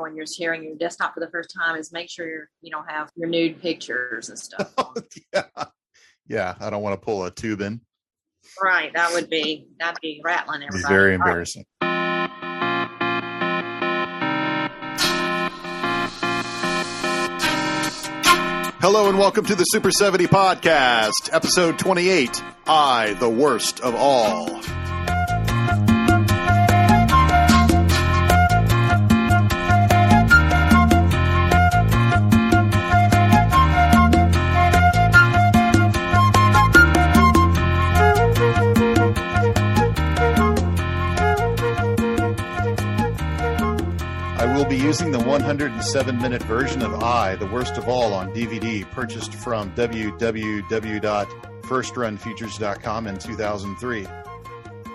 when you're sharing your desktop for the first time is make sure you don't have your nude pictures and stuff. Yeah. I don't want to pull a tube in. Right. That'd be rattling everybody. It's very embarrassing. Hello and welcome to the Super 70 Podcast, episode 28, I, the Worst of All. I will be using the 107-minute version of I, the Worst of All on DVD, purchased from www.firstrunfeatures.com in 2003.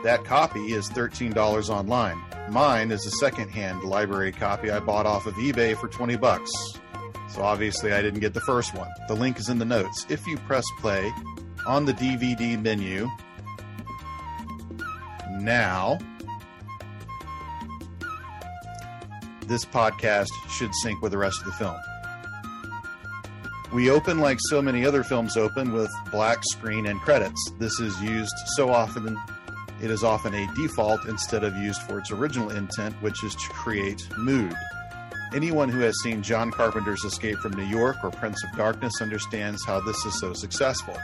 That copy is $13 online. Mine is a secondhand library copy I bought off of eBay for $20. So obviously I didn't get the first one. The link is in the notes. If you press play on the DVD menu now, this podcast should sync with the rest of the film. We open like so many other films open with black screen and credits. This is used so often, it is often a default instead of used for its original intent, which is to create mood. Anyone who has seen John Carpenter's Escape from New York or Prince of Darkness understands how this is so successful.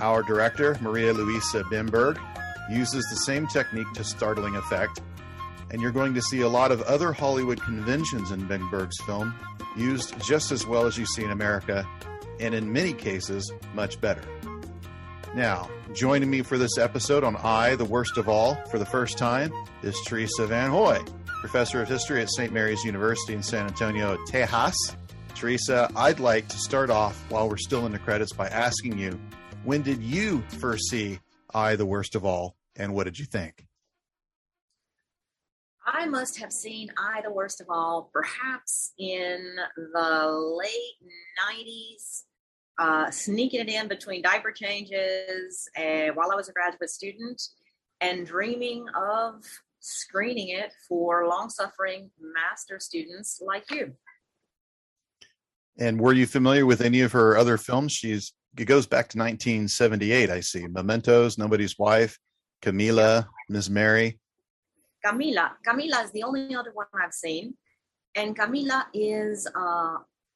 Our director, Louisa Bemberg, uses the same technique to startling effect, and you're going to see a lot of other Hollywood conventions in Bemberg's film used just as well as you see in America, and in many cases, much better. Now, joining me for this episode on I, the Worst of All, for the first time, is Teresa Van Hoy, professor of history at St. Mary's University in San Antonio, Texas. Teresa, I'd like to start off while we're still in the credits by asking you, when did you first see I, the Worst of All, and what did you think? I must have seen I, the Worst of All, perhaps in the late 90s, sneaking it in between diaper changes while I was a graduate student and dreaming of screening it for long-suffering master students like you. And were you familiar with any of her other films? It goes back to 1978, I see. Mementos, Nobody's Wife, Camila, Miss Mary. Camila is the only other one I've seen, and Camila is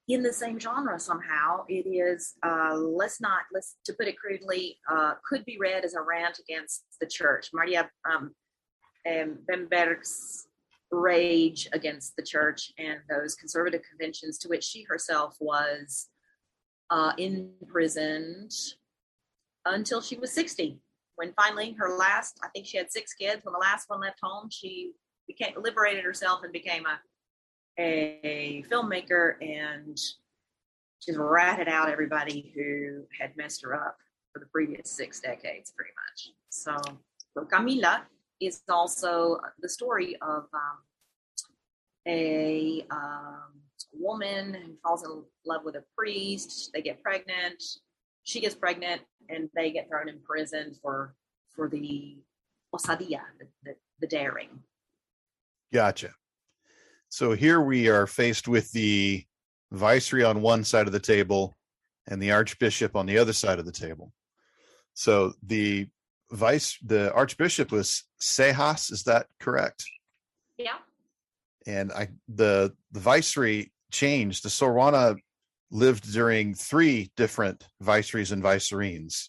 in the same genre somehow. It is let's to put it crudely, could be read as a rant against the church. Maria Bemberg's rage against the church and those conservative conventions to which she herself was imprisoned until she was 60. When finally I think she had 6 kids. When the last one left home, she liberated herself and became a filmmaker and just ratted out everybody who had messed her up for the previous 6 decades, pretty much. So Camila is also the story of a woman who falls in love with a priest. They get pregnant. She gets pregnant, and they get thrown in prison for the osadía, the daring. Gotcha. So here we are faced with the Viceroy on one side of the table and the Archbishop on the other side of the table. So the Archbishop was Sejas, is that correct? Yeah. And the Viceroy changed. The Sor Juana lived during 3 different viceroys and vicereines.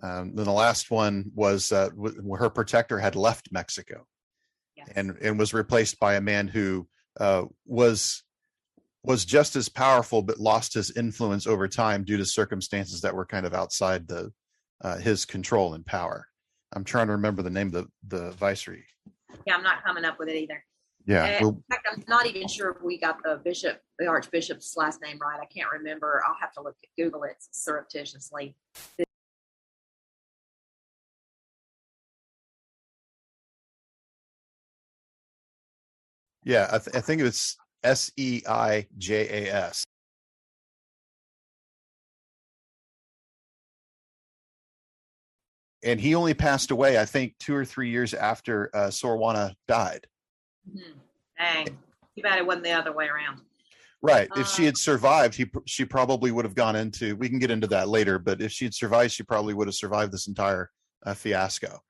Then the last one was her protector had left Mexico. Yes. and was replaced by a man who was just as powerful but lost his influence over time due to circumstances that were kind of outside his control and power. I'm trying to remember the name of the viceroy. Yeah, I'm not coming up with it either. Yeah. In fact, I'm not even sure if we got the Archbishop's last name right. I can't remember. I'll have to Google it surreptitiously. Yeah, I think it's Seijas. And he only passed away, I think, 2 or 3 years after Sor Juana died. Mm-hmm. Dang. Too bad it wasn't the other way around. Right. If she had survived, she probably would have gone into, we can get into that later, but if she'd survived, she probably would have survived this entire fiasco.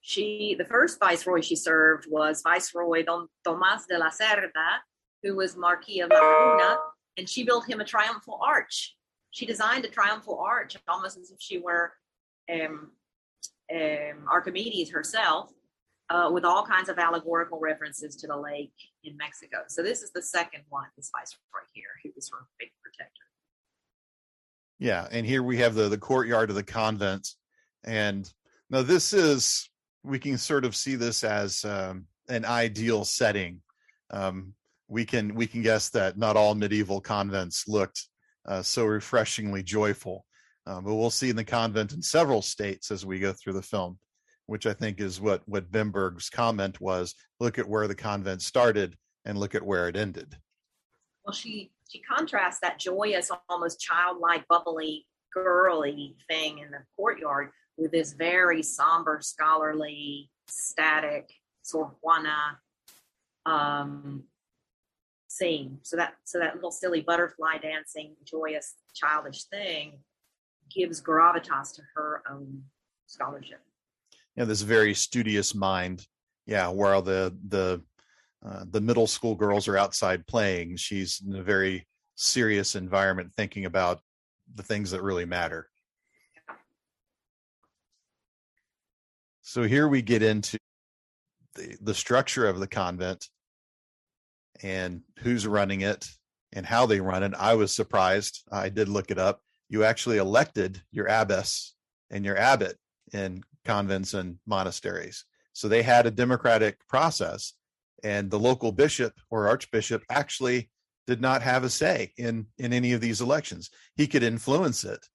The first viceroy she served was Viceroy Don Tomás de la Cerda, who was Marquis of La Laguna, and she built him a triumphal arch. She designed a triumphal arch almost as if she were Archimedes herself, with all kinds of allegorical references to the lake in Mexico. So this is the second one, this viceroy here, who was her big protector. Yeah, and here we have the courtyard of the convent. And now this is, we can sort of see this as an ideal setting. We can guess that not all medieval convents looked so refreshingly joyful. But we'll see in the convent in several states as we go through the film, which I think is what Bemberg's comment was. Look at where the convent started and look at where it ended. Well, she contrasts that joyous, almost childlike, bubbly, girly thing in the courtyard with this very somber, scholarly, static Sor Juana scene. So that little silly butterfly dancing, joyous, childish thing gives gravitas to her own scholarship. Yeah, this very studious mind. Yeah, while the middle school girls are outside playing, she's in a very serious environment thinking about the things that really matter. So here we get into the structure of the convent and who's running it and how they run it. I was surprised. I did look it up. You actually elected your abbess and your abbot in convents and monasteries. So they had a democratic process, and the local bishop or archbishop actually did not have a say in any of these elections. He could influence it,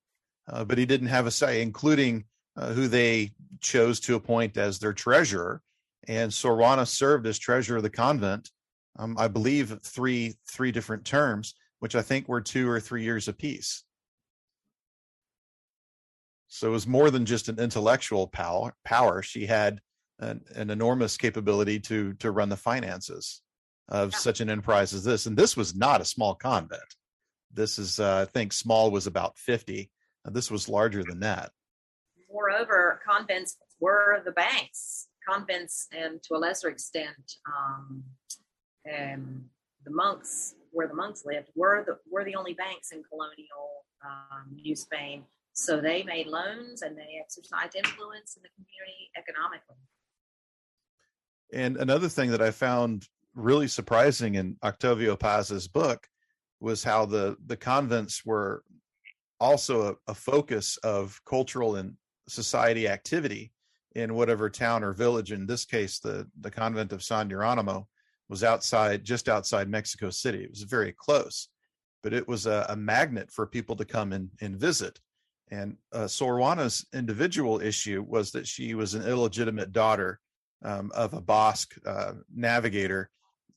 but he didn't have a say, including who they chose to appoint as their treasurer. And Sor Juana served as treasurer of the convent, I believe three different terms, which I think were 2 or 3 years apiece. So it was more than just an intellectual power. She had an enormous capability to run the finances of such an enterprise as this. And this was not a small convent. This is, I think small was about 50. This was larger than that. Moreover, convents were the banks. Convents, and to a lesser extent, the monks, where the monks lived, were the only banks in colonial New Spain. So they made loans and they exercised influence in the community economically. And another thing that I found really surprising in Octavio Paz's book was how the convents were also a focus of cultural and society activity in whatever town or village. In this case, the convent of San Geronimo was just outside Mexico City. It was very close, but it was a magnet for people to come and visit. And Sor Juana's individual issue was that she was an illegitimate daughter of a Basque navigator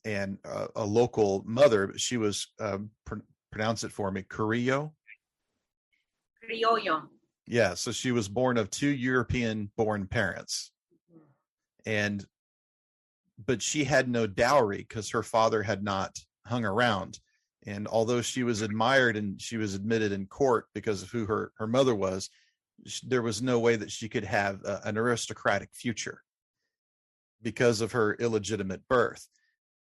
and a local mother. She was, pronounce it for me, Criollo? Criollo. Yeah, so she was born of 2 European-born parents. But she had no dowry because her father had not hung around. And although she was admired and she was admitted in court because of who her mother was, there was no way that she could have an aristocratic future because of her illegitimate birth.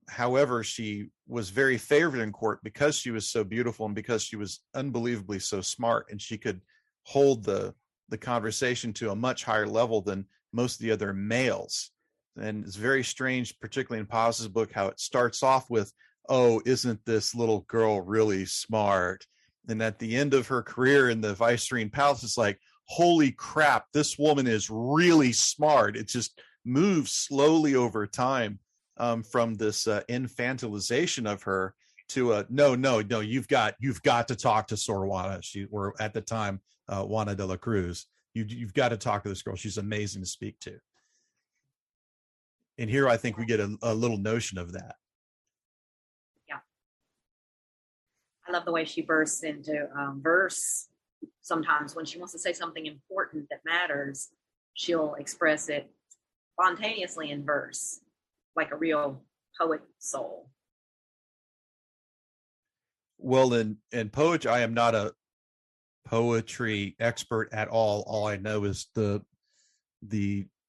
However, she was very favored in court because she was so beautiful and because she was unbelievably so smart, and she could hold the conversation to a much higher level than most of the other males. And it's very strange, particularly in Paz's book, how it starts off with, oh, isn't this little girl really smart? And at the end of her career in the Viceroy Palace, it's like, holy crap, this woman is really smart. It just moves slowly over time from this infantilization of her to no, you've got to talk to Sor Juana. Or at the time, Juana de la Cruz. You've got to talk to this girl. She's amazing to speak to. And here I think we get a little notion of that. Yeah. I love the way she bursts into verse. Sometimes when she wants to say something important that matters, she'll express it spontaneously in verse. like a real poet soul. Well, in poetry, I am not a poetry expert at all. All I know is the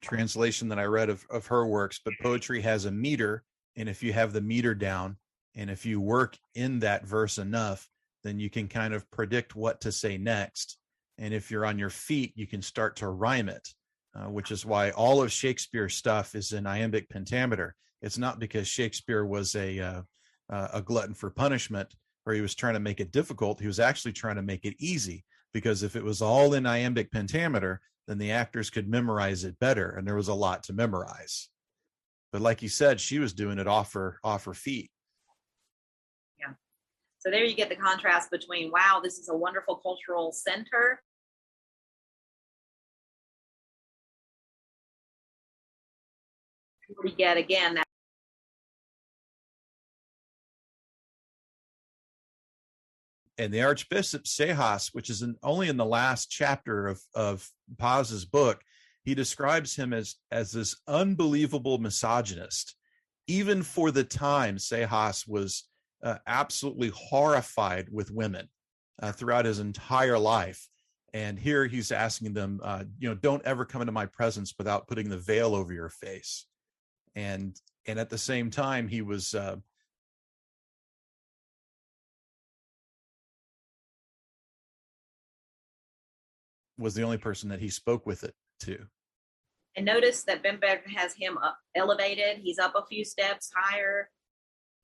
translation that I read of her works, but poetry has a meter. And if you have the meter down, and if you work in that verse enough, then you can kind of predict what to say next. And if you're on your feet, you can start to rhyme it, which is why all of Shakespeare's stuff is in iambic pentameter. It's not because Shakespeare was a glutton for punishment, or he was trying to make it difficult. He was actually trying to make it easy, because if it was all in iambic pentameter, then the actors could memorize it better, and there was a lot to memorize. But like you said, she was doing it off her feet. Yeah. So there you get the contrast between, wow, this is a wonderful cultural center. We get again that and the Archbishop Sejas, which is only in the last chapter of Paz's book, he describes him as this unbelievable misogynist. Even for the time, Sejas was absolutely horrified with women throughout his entire life. And here he's asking them, don't ever come into my presence without putting the veil over your face. And at the same time, he was the only person that he spoke with it to. And notice that Bemberg has him elevated. He's up a few steps higher.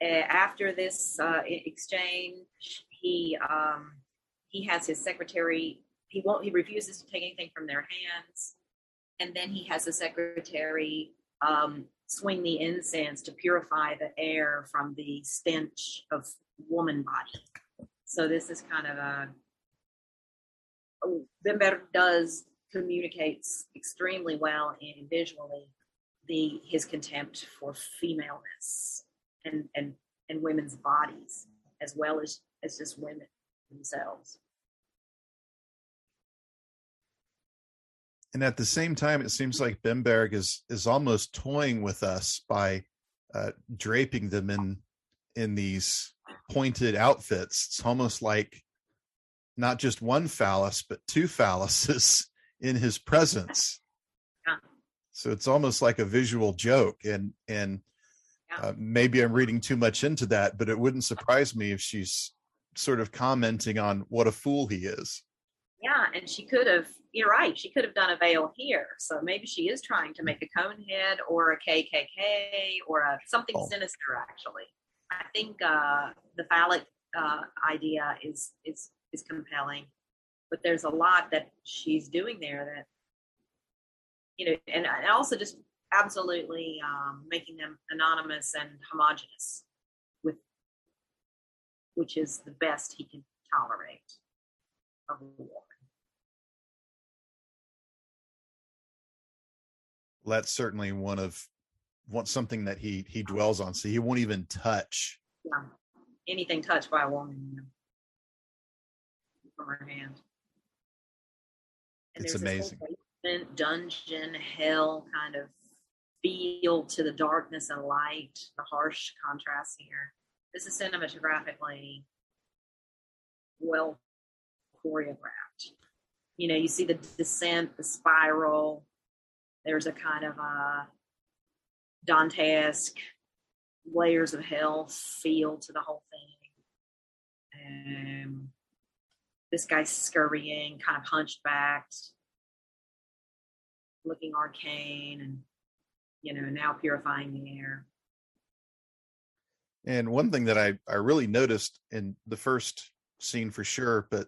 After this exchange, he has his secretary. He refuses to take anything from their hands. And then he has the secretary swing the incense to purify the air from the stench of woman body. So this is kind of Bemberg communicates extremely well and visually his contempt for femaleness and women's bodies, as well as just women themselves. And at the same time, it seems like Bemberg is almost toying with us by draping them in these pointed outfits. It's almost like not just one phallus, but two phalluses in his presence. Yeah. So it's almost like a visual joke. And maybe I'm reading too much into that, but it wouldn't surprise me if she's sort of commenting on what a fool he is. Yeah, and you're right, she could have done a veil here. So maybe she is trying to make a cone head or a KKK or something sinister, actually. I think the phallic idea is compelling, but there's a lot that she's doing there that, and also just absolutely making them anonymous and homogenous, which is the best he can tolerate of a woman. Well, that's certainly something that he dwells on. So he won't even touch anything touched by a woman from her hand. And it's there's amazing. This basement, dungeon, hell kind of feel to the darkness and light, the harsh contrast here. This is cinematographically well choreographed. You see the descent, the spiral. There's a kind of Dantesque layers of hell feel to the whole thing. This guy's scurrying, kind of hunchbacked, looking arcane, and now purifying the air. And one thing that I really noticed in the first scene for sure, but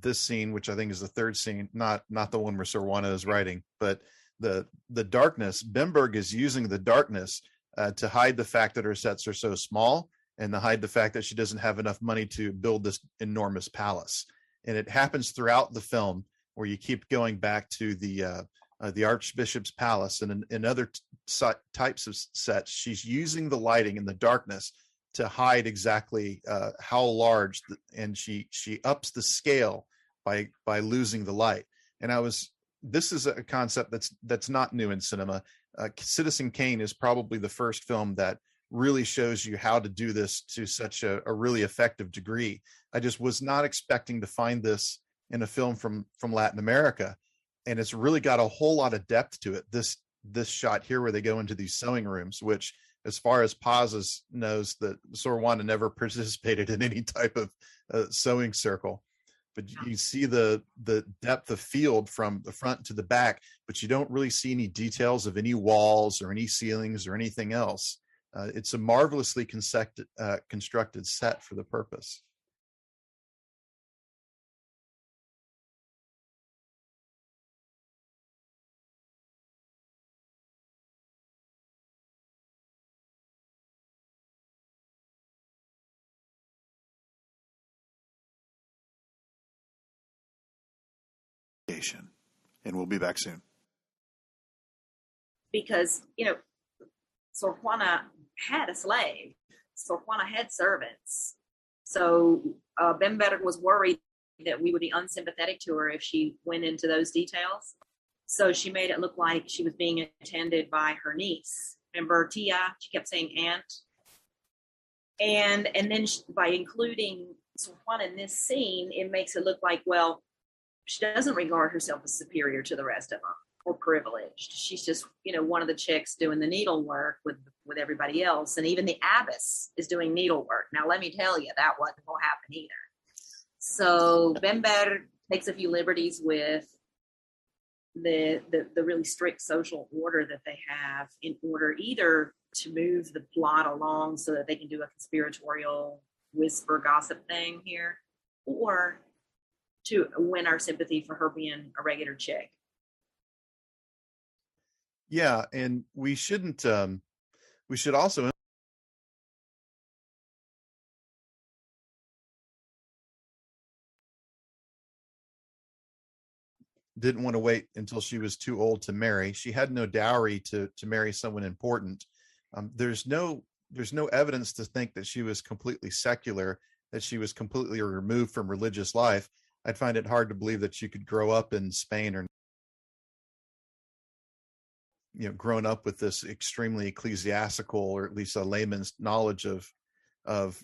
this scene, which I think is the third scene, not the one where Sor Juana is writing, but the darkness, Bemberg is using the darkness to hide the fact that her sets are so small, and to hide the fact that she doesn't have enough money to build this enormous palace. And it happens throughout the film, where you keep going back to the Archbishop's palace, and in other types of sets, she's using the lighting and the darkness to hide exactly how large, and she ups the scale by losing the light. And this is a concept that's not new in cinema. Citizen Kane is probably the first film that really shows you how to do this to such a really effective degree. I just was not expecting to find this in a film from Latin America, and it's really got a whole lot of depth to it. This shot here where they go into these sewing rooms, which, as far as Paz's knows, that Sor Juana never participated in any type of sewing circle. But you see the depth of field from the front to the back, but you don't really see any details of any walls or any ceilings or anything else. It's a marvelously constructed set for the purpose. And we'll be back soon. Because, Sor Juana had a slave. Sor Juana had servants. So Bemberg was worried that we would be unsympathetic to her if she went into those details. So she made it look like she was being attended by her niece. Remember, Tia? She kept saying aunt. And then by including Sor Juana in this scene, it makes it look like, well, she doesn't regard herself as superior to the rest of them or privileged. She's just, one of the chicks doing the needlework with everybody else. And even the abbess is doing needlework. Now, let me tell you, that wasn't going to happen either. So Bemberg takes a few liberties with the really strict social order that they have in order either to move the plot along so that they can do a conspiratorial whisper gossip thing here, or to win our sympathy for her being a regular chick. Yeah, and we shouldn't. We should also didn't want to wait until she was too old to marry. She had no dowry to marry someone important. There's no evidence to think that she was completely secular, that she was completely removed from religious life. I'd find it hard to believe that you could grow up in Spain or, grown up with this extremely ecclesiastical, or at least a layman's knowledge of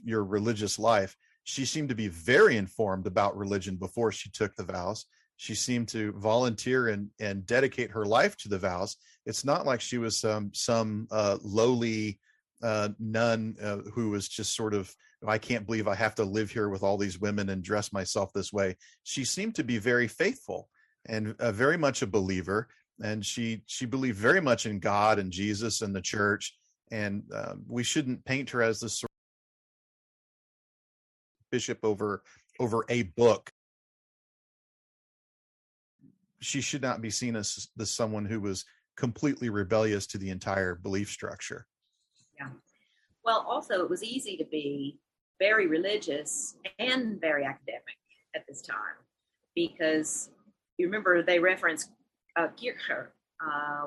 your religious life. She seemed to be very informed about religion before she took the vows. She seemed to volunteer and dedicate her life to the vows. It's not like she was some lowly nun who was just sort of, I can't believe I have to live here with all these women and dress myself this way. She seemed to be very faithful and very much a believer. And she believed very much in God and Jesus and the church. And we shouldn't paint her as this sort of bishop over a book. She should not be seen as someone who was completely rebellious to the entire belief structure. Yeah. Well, also, it was easy to be very religious and very academic at this time, because you remember they reference Kirche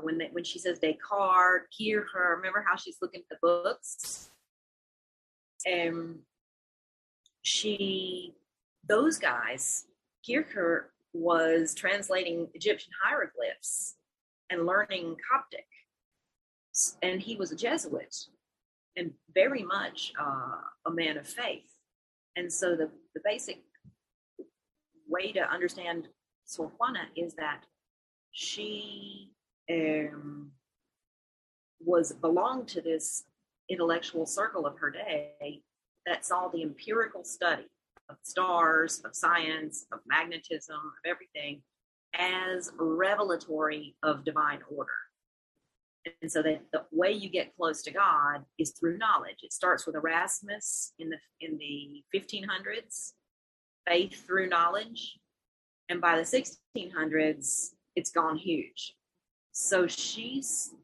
when she says Descartes, Kirche. Remember how she's looking at the books? Those guys, Kirche was translating Egyptian hieroglyphs and learning Coptic, and he was a Jesuit and very much a man of faith. And so the basic way to understand Sor Juana is that she belonged to this intellectual circle of her day that saw the empirical study of stars, of science, of magnetism, of everything as revelatory of divine order. And so that the way you get close to God is through knowledge. It starts with Erasmus in the 1500s, faith through knowledge. And by the 1600s, it's gone huge. So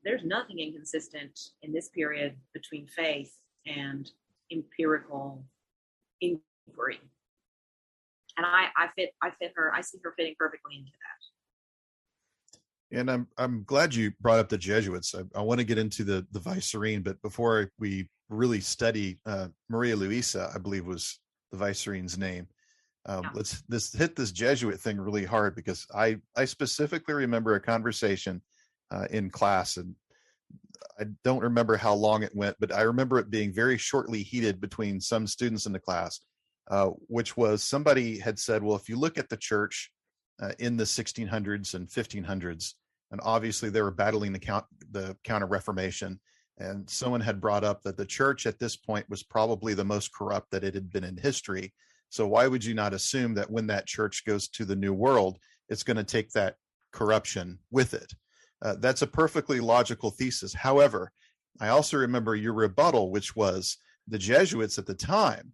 there's nothing inconsistent in this period between faith and empirical inquiry. And I fit her. I see her fitting perfectly into that. And I'm glad you brought up the Jesuits. I want to get into the Viceroy, but before we really study Maria Luisa, I believe was the Viceroy's name. Let's hit this Jesuit thing really hard, because I specifically remember a conversation in class, and I don't remember how long it went, but I remember it being very shortly heated between some students in the class, which was somebody had said, well, if you look at the church in the 1600s and 1500s, and obviously they were battling the Counter-Reformation, and someone had brought up that the church at this point was probably the most corrupt that it had been in history. So why would you not assume that when that church goes to the New World, it's going to take that corruption with it? That's a perfectly logical thesis. However, I also remember your rebuttal, which was the Jesuits at the time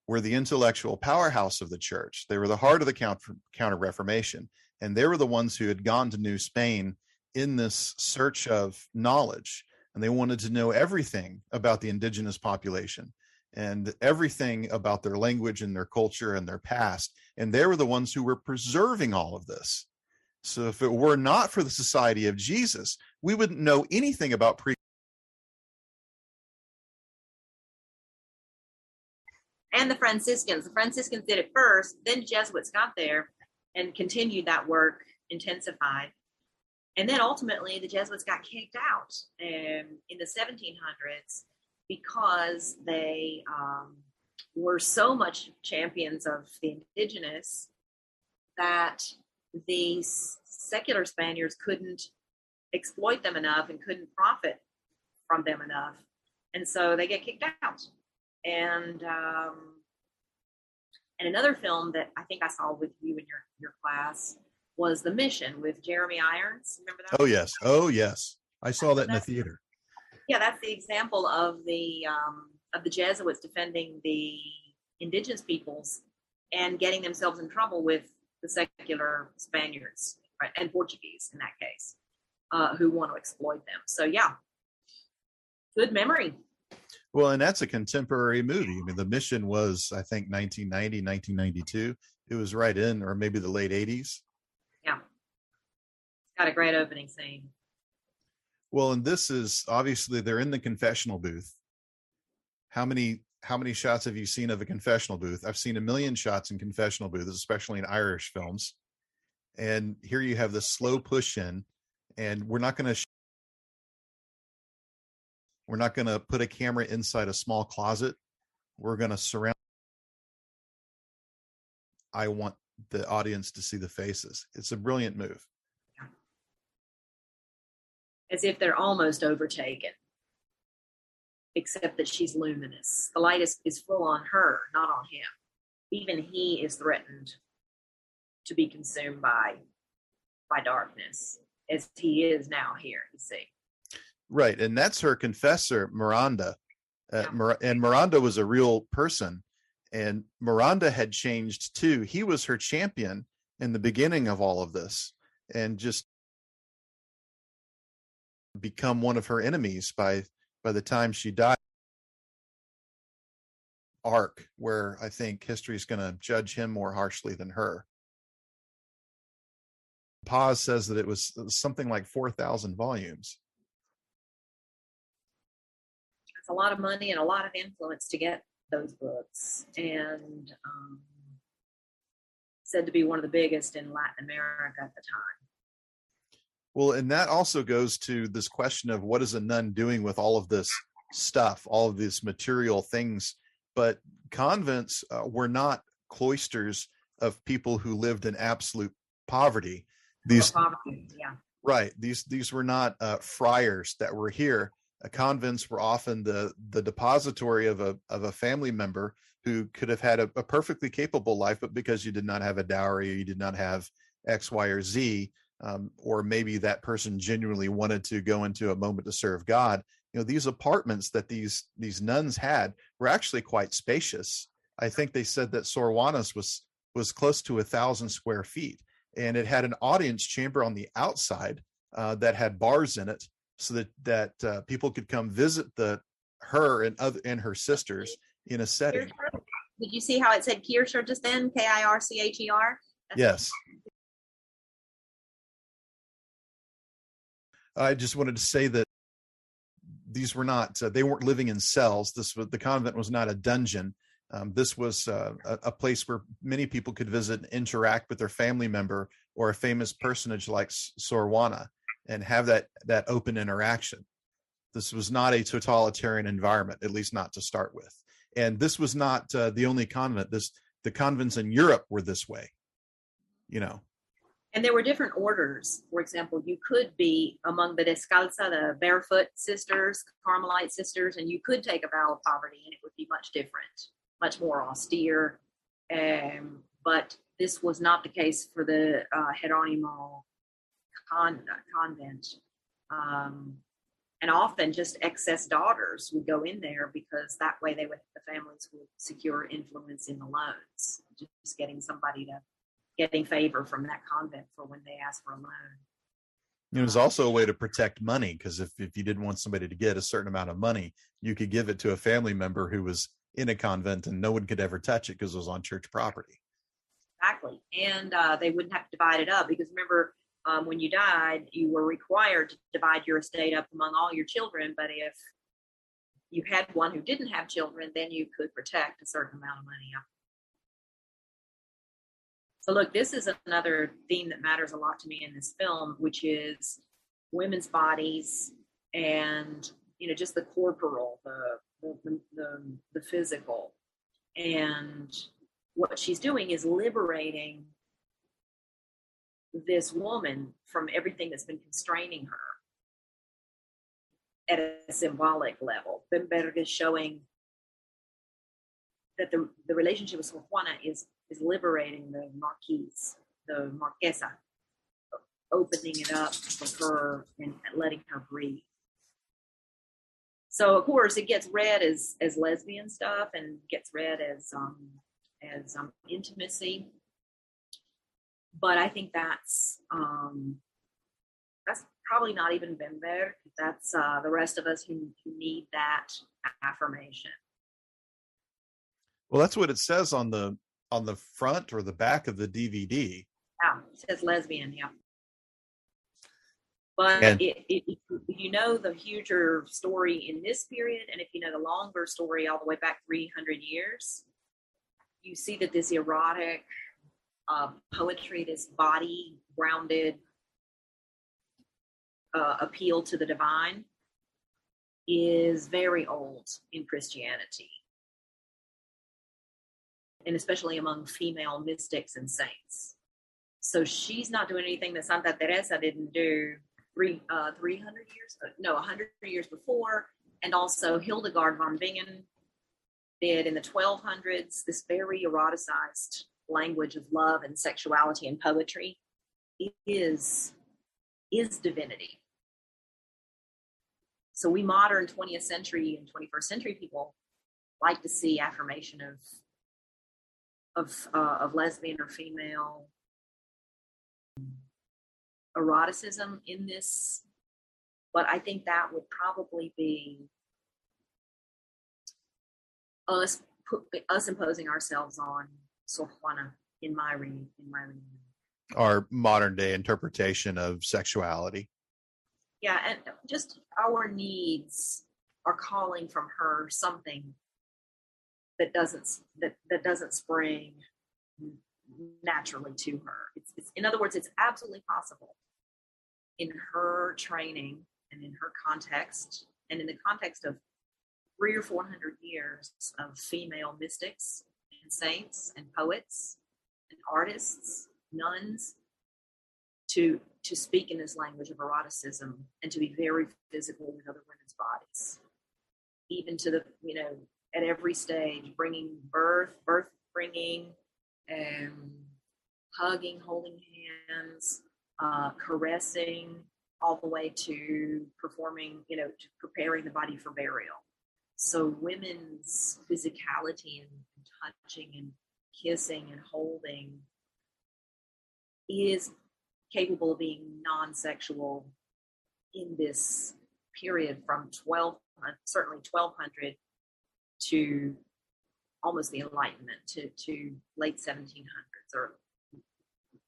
were the intellectual powerhouse of the church. They were the heart of the Counter-Reformation, and they were the ones who had gone to New Spain in this search of knowledge, and they wanted to know everything about the indigenous population and everything about their language and their culture and their past, and they were the ones who were preserving all of this. So if it were not for the Society of Jesus, we wouldn't know anything about And the Franciscans. The Franciscans did it first, then the Jesuits got there and continued that work, intensified. And then ultimately the Jesuits got kicked out in the 1700s because they were so much champions of the indigenous that the secular Spaniards couldn't exploit them enough and couldn't profit from them enough. And so they get kicked out. And another film that I think I saw with you in your class was The Mission with Jeremy Irons. Remember that? Oh, yes. Oh, yes. I saw that in the theater. Yeah, that's the example of the Jesuits defending the indigenous peoples and getting themselves in trouble with the secular Spaniards, right, and Portuguese in that case, who want to exploit them. So yeah, good memory. Well, and that's a contemporary movie. I mean, The Mission was, I think, 1990, 1992. It was right in, or maybe the late 80s. Yeah. It's got a great opening scene. Well, and this is, obviously, they're in the confessional booth. How many shots have you seen of a confessional booth? I've seen a million shots in confessional booths, especially in Irish films. And here you have this slow push in, and we're not going to put a camera inside a small closet. We're going to surround. I want the audience to see the faces. It's a brilliant move. As if they're almost overtaken, except that she's luminous. The light is full on her, not on him. Even he is threatened to be consumed by darkness, as he is now here, you see. Right, and that's her confessor, Miranda. And Miranda was a real person, and Miranda had changed too. He was her champion in the beginning of all of this, and just become one of her enemies by the time she died. Arc, where I think history is going to judge him more harshly than her. Paz says that it was something like 4,000 volumes. It's a lot of money and a lot of influence to get those books, and said to be one of the biggest in Latin America at the time. Well, and that also goes to this question of what is a nun doing with all of this stuff, all of these material things. But convents were not cloisters of people who lived in absolute poverty. Right. These were not friars that were here. Convents were often the depository of a family member who could have had a perfectly capable life, but because you did not have a dowry, or you did not have X, Y, or Z, or maybe that person genuinely wanted to go into a moment to serve God. These apartments that these nuns had were actually quite spacious. I think they said that Sor Juana's was close to 1,000 square feet, and it had an audience chamber on the outside that had bars in it, so that people could come visit her and her sisters in a setting. Did you see how it said Kircher just then? Kircher? Yes. I just wanted to say that these were not, they weren't living in cells. The convent was not a dungeon. This was a place where many people could visit and interact with their family member or a famous personage like Sor Juana and have that open interaction. This was not a totalitarian environment, at least not to start with. And this was not the only convent. The convents in Europe were this way, you know. And there were different orders. For example, you could be among the descalza, the barefoot sisters, Carmelite sisters, and you could take a vow of poverty, and it would be much different, much more austere. But this was not the case for the Geronimo convent. And often just excess daughters would go in there because that way the families would secure influence in the loans, just getting favor from that convent for when they ask for a loan. It was also a way to protect money, because if you didn't want somebody to get a certain amount of money, you could give it to a family member who was in a convent and no one could ever touch it because it was on church property. Exactly. And they wouldn't have to divide it up, because remember, when you died, you were required to divide your estate up among all your children. But if you had one who didn't have children, then you could protect a certain amount of money. So look, this is another theme that matters a lot to me in this film, which is women's bodies and, just the corporal, the physical. And what she's doing is liberating this woman from everything that's been constraining her at a symbolic level. Bemberg is showing that the relationship with Sor Juana is liberating the marquise, the marquesa, opening it up for her and letting her breathe. So of course it gets read as lesbian stuff and gets read as intimacy. But I think that's probably not even Bemberg. That's the rest of us who need that affirmation. Well, that's what it says on the front or the back of the DVD. Yeah, it says lesbian, yeah. But if you know the huger story in this period, and if you know the longer story all the way back 300 years, you see that this erotic poetry, this body-grounded appeal to the divine is very old in Christianity, and especially among female mystics and saints. So she's not doing anything that Santa Teresa didn't do 100 years before, and also Hildegard von Bingen did in the 1200s. This very eroticized language of love and sexuality and poetry is divinity. So we modern 20th century and 21st century people like to see affirmation of lesbian or female eroticism in this, but I think that would probably be us imposing ourselves on Sor Juana in my reading. Our modern day interpretation of sexuality. Yeah, and just our needs are calling from her something that doesn't spring naturally to her. It's in other words, it's absolutely possible in her training and in her context and in the context of 300 or 400 years of female mystics and saints and poets and artists, nuns, to speak in this language of eroticism and to be very physical with other women's bodies, even to the, at every stage, bringing birth bringing, hugging, holding hands, caressing, all the way to performing, to preparing the body for burial. So women's physicality and touching and kissing and holding is capable of being non-sexual in this period from certainly 1200 to almost the Enlightenment, to late 1700s or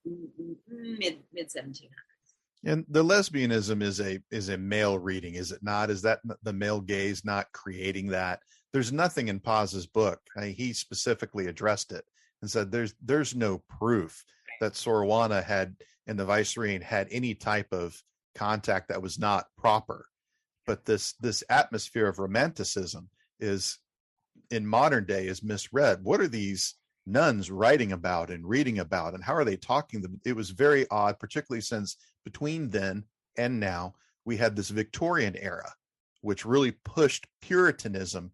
mid 1700s. And the lesbianism is a male reading, is it not? Is that the male gaze not creating that? There's nothing in Paz's book. He specifically addressed it and said there's no proof that Sor Juana had and the Viceroy had any type of contact that was not proper. But this atmosphere of romanticism is, in modern day, is misread. What are these nuns writing about and reading about, and how are they talking them? It was very odd, particularly since between then and now we had this Victorian era, which really pushed Puritanism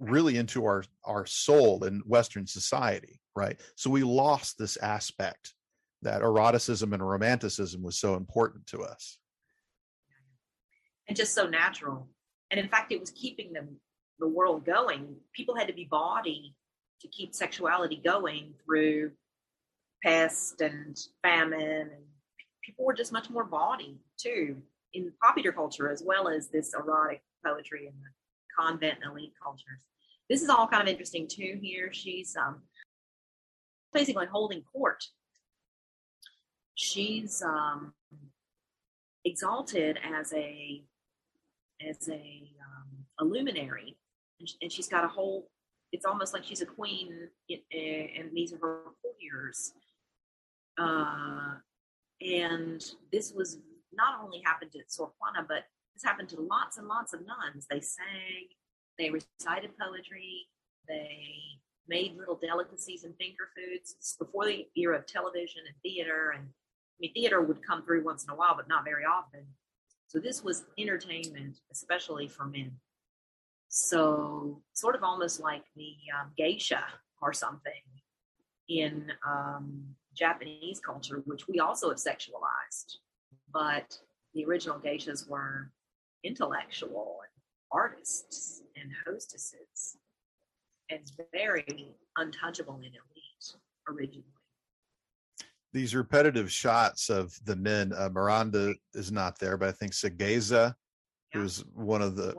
really into our soul in Western society, right? So we lost this aspect that eroticism and romanticism was so important to us. And just so natural. And in fact, it was keeping the world going. People had to be bawdy to keep sexuality going through pest and famine. And people were just much more bawdy, too, in popular culture, as well as this erotic poetry in the convent and elite cultures. This is all kind of interesting, too, here. She's basically holding court. She's exalted as a luminary, and she's got a whole, it's almost like she's a queen, and these are her courtiers. And this was not only happened to Sor Juana, but this happened to lots and lots of nuns. They sang, they recited poetry, they made little delicacies and finger foods. It's before the era of television and theater, and theater would come through once in a while, but not very often. So this was entertainment, especially for men. So sort of almost like the geisha or something in Japanese culture, which we also have sexualized. But the original geishas were intellectual and artists and hostesses and very untouchable and elite originally. These repetitive shots of the men, Miranda is not there, but I think Segeza, who's one of the,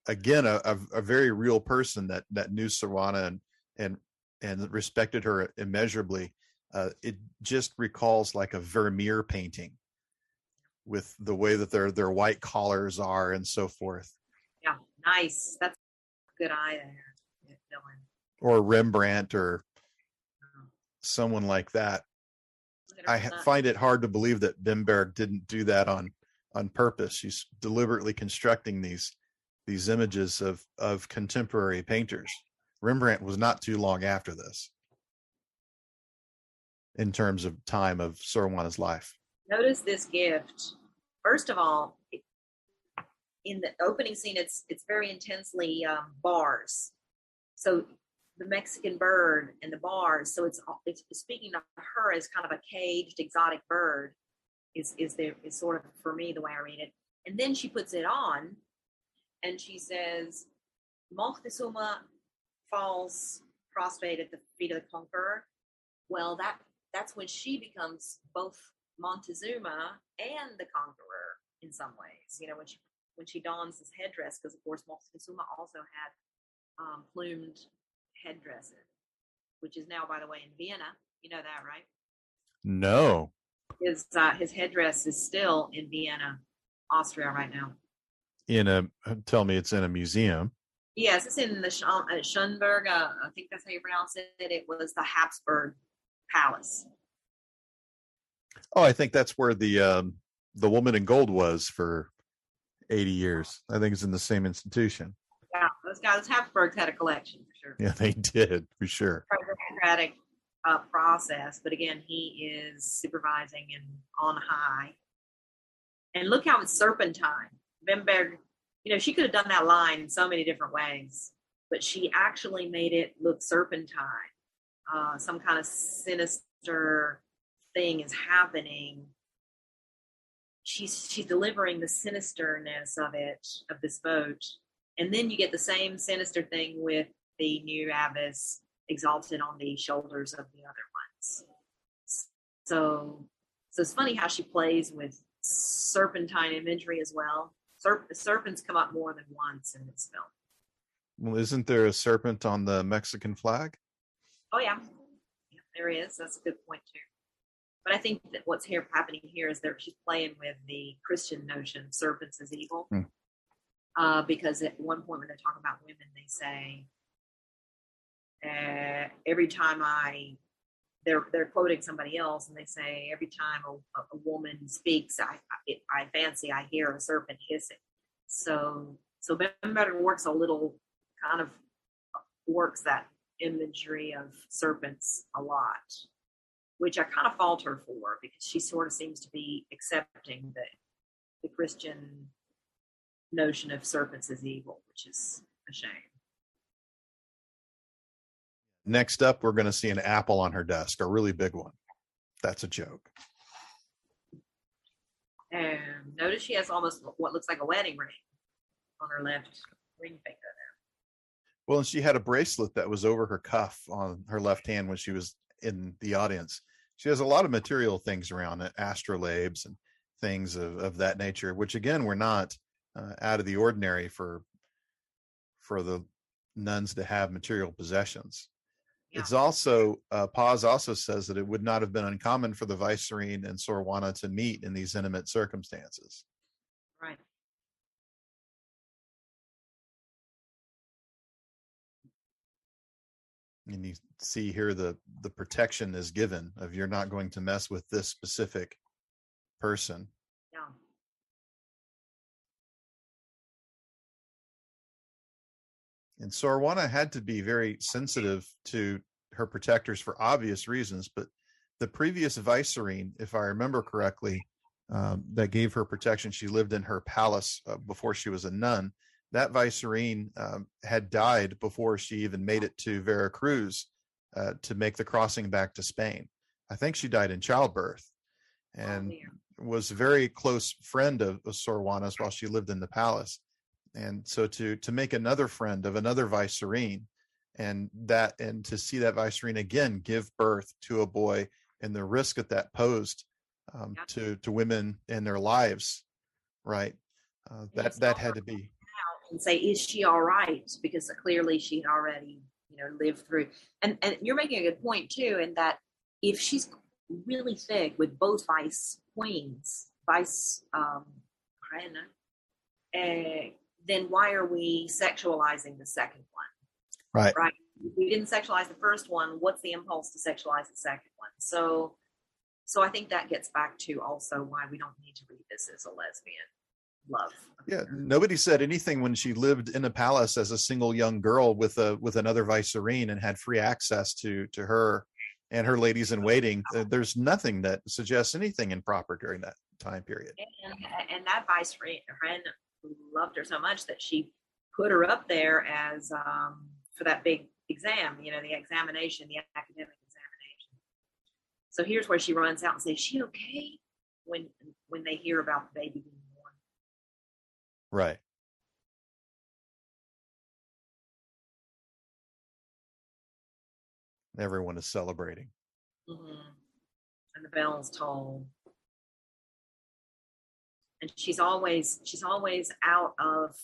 again, a very real person that knew Sor Juana and respected her immeasurably. It just recalls like a Vermeer painting with the way that their white collars are and so forth. Yeah, nice. That's a good eye there, Dylan. Or Rembrandt or someone like that. I find it hard to believe that Bemberg didn't do that on purpose. She's deliberately constructing these images of contemporary painters. Rembrandt was not too long after this in terms of time of Sor Juana's life. Notice this gift. First of all, in the opening scene, it's very intensely bars. So the Mexican bird and the bars. So it's speaking to her as kind of a caged exotic bird is sort of, for me, the way I read it. And then she puts it on and she says, Moctezuma falls prostrate at the feet of the conqueror. Well, that's when she becomes both Montezuma and the conqueror in some ways. When she dons this headdress, because of course Moctezuma also had plumed headdresses, which is now, by the way, in Vienna. You know that, right? No. His headdress is still in Vienna, Austria, right now. Tell me it's in a museum. Yes, it's in the Schönberg. I think that's how you pronounce it. It was the Habsburg Palace. Oh, I think that's where the woman in gold was for 80 years. I think it's in the same institution. Yeah, those Habsburgs had a collection for sure. Yeah, they did for sure. Democratic process, but again, he is supervising and on high. And look how it's serpentine. Bemberg, she could have done that line so many different ways, but she actually made it look serpentine. Some kind of sinister thing is happening. She's delivering the sinisterness of this vote. And then you get the same sinister thing with the new abbess exalted on the shoulders of the other ones. So it's funny how she plays with serpentine imagery as well. Serpents come up more than once in this film. Well, isn't there a serpent on the Mexican flag? Oh, yeah. There is. That's a good point, too. But I think that what's happening here is she's playing with the Christian notion, serpents as evil. Because at one point when they talk about women, they say, every time they're quoting somebody else, and they say, every time a woman speaks, I fancy I hear a serpent hissing. So Bemberg works a little, kind of works that imagery of serpents a lot, which I kind of fault her for, because she sort of seems to be accepting the Christian notion of serpents as evil, which is a shame. Next up, we're going to see an apple on her desk, a really big one. That's a joke. And notice she has almost what looks like a wedding ring on her left ring finger there. Well, and she had a bracelet that was over her cuff on her left hand when she was in the audience. She has a lot of material things around it, astrolabes and things of that nature, which again were not out of the ordinary for the nuns to have material possessions. Yeah. It's also, Paz also says that it would not have been uncommon for the Viceroy and Sor Juana to meet in these intimate circumstances. Right. And you see here the protection is given of, you're not going to mess with this specific person. Yeah. And Sor Juana had to be very sensitive to her protectors for obvious reasons, but the previous Viceroy, if I remember correctly, that gave her protection, she lived in her palace before she was a nun. That Viceroy had died before she even made it to Veracruz to make the crossing back to Spain. I think she died in childbirth, and was a very close friend of Sor Juana's while she lived in the palace. And so to make another friend of another Viceroy, and to see that Viceroy again give birth to a boy, and the risk that posed to women in their lives, right? That had to be. And say, is she all right? Because clearly she had already, lived through. And you're making a good point too, in that if she's really thick with both vice queens, then why are we sexualizing the second one? Right. Right. If we didn't sexualize the first one, what's the impulse to sexualize the second one? So I think that gets back to also why we don't need to read this as a lesbian love. Yeah, nobody said anything when she lived in a palace as a single young girl with another Viceroy and had free access to her and her ladies in waiting. There's nothing that suggests anything improper during that time period. And that Viceroy loved her so much that she put her up there as for that big exam, the examination, the academic examination. So here's where she runs out and says, "Is she okay?" When they hear about the baby being born. Right. Everyone is celebrating. Mm-hmm. And the bells toll. And she's always out of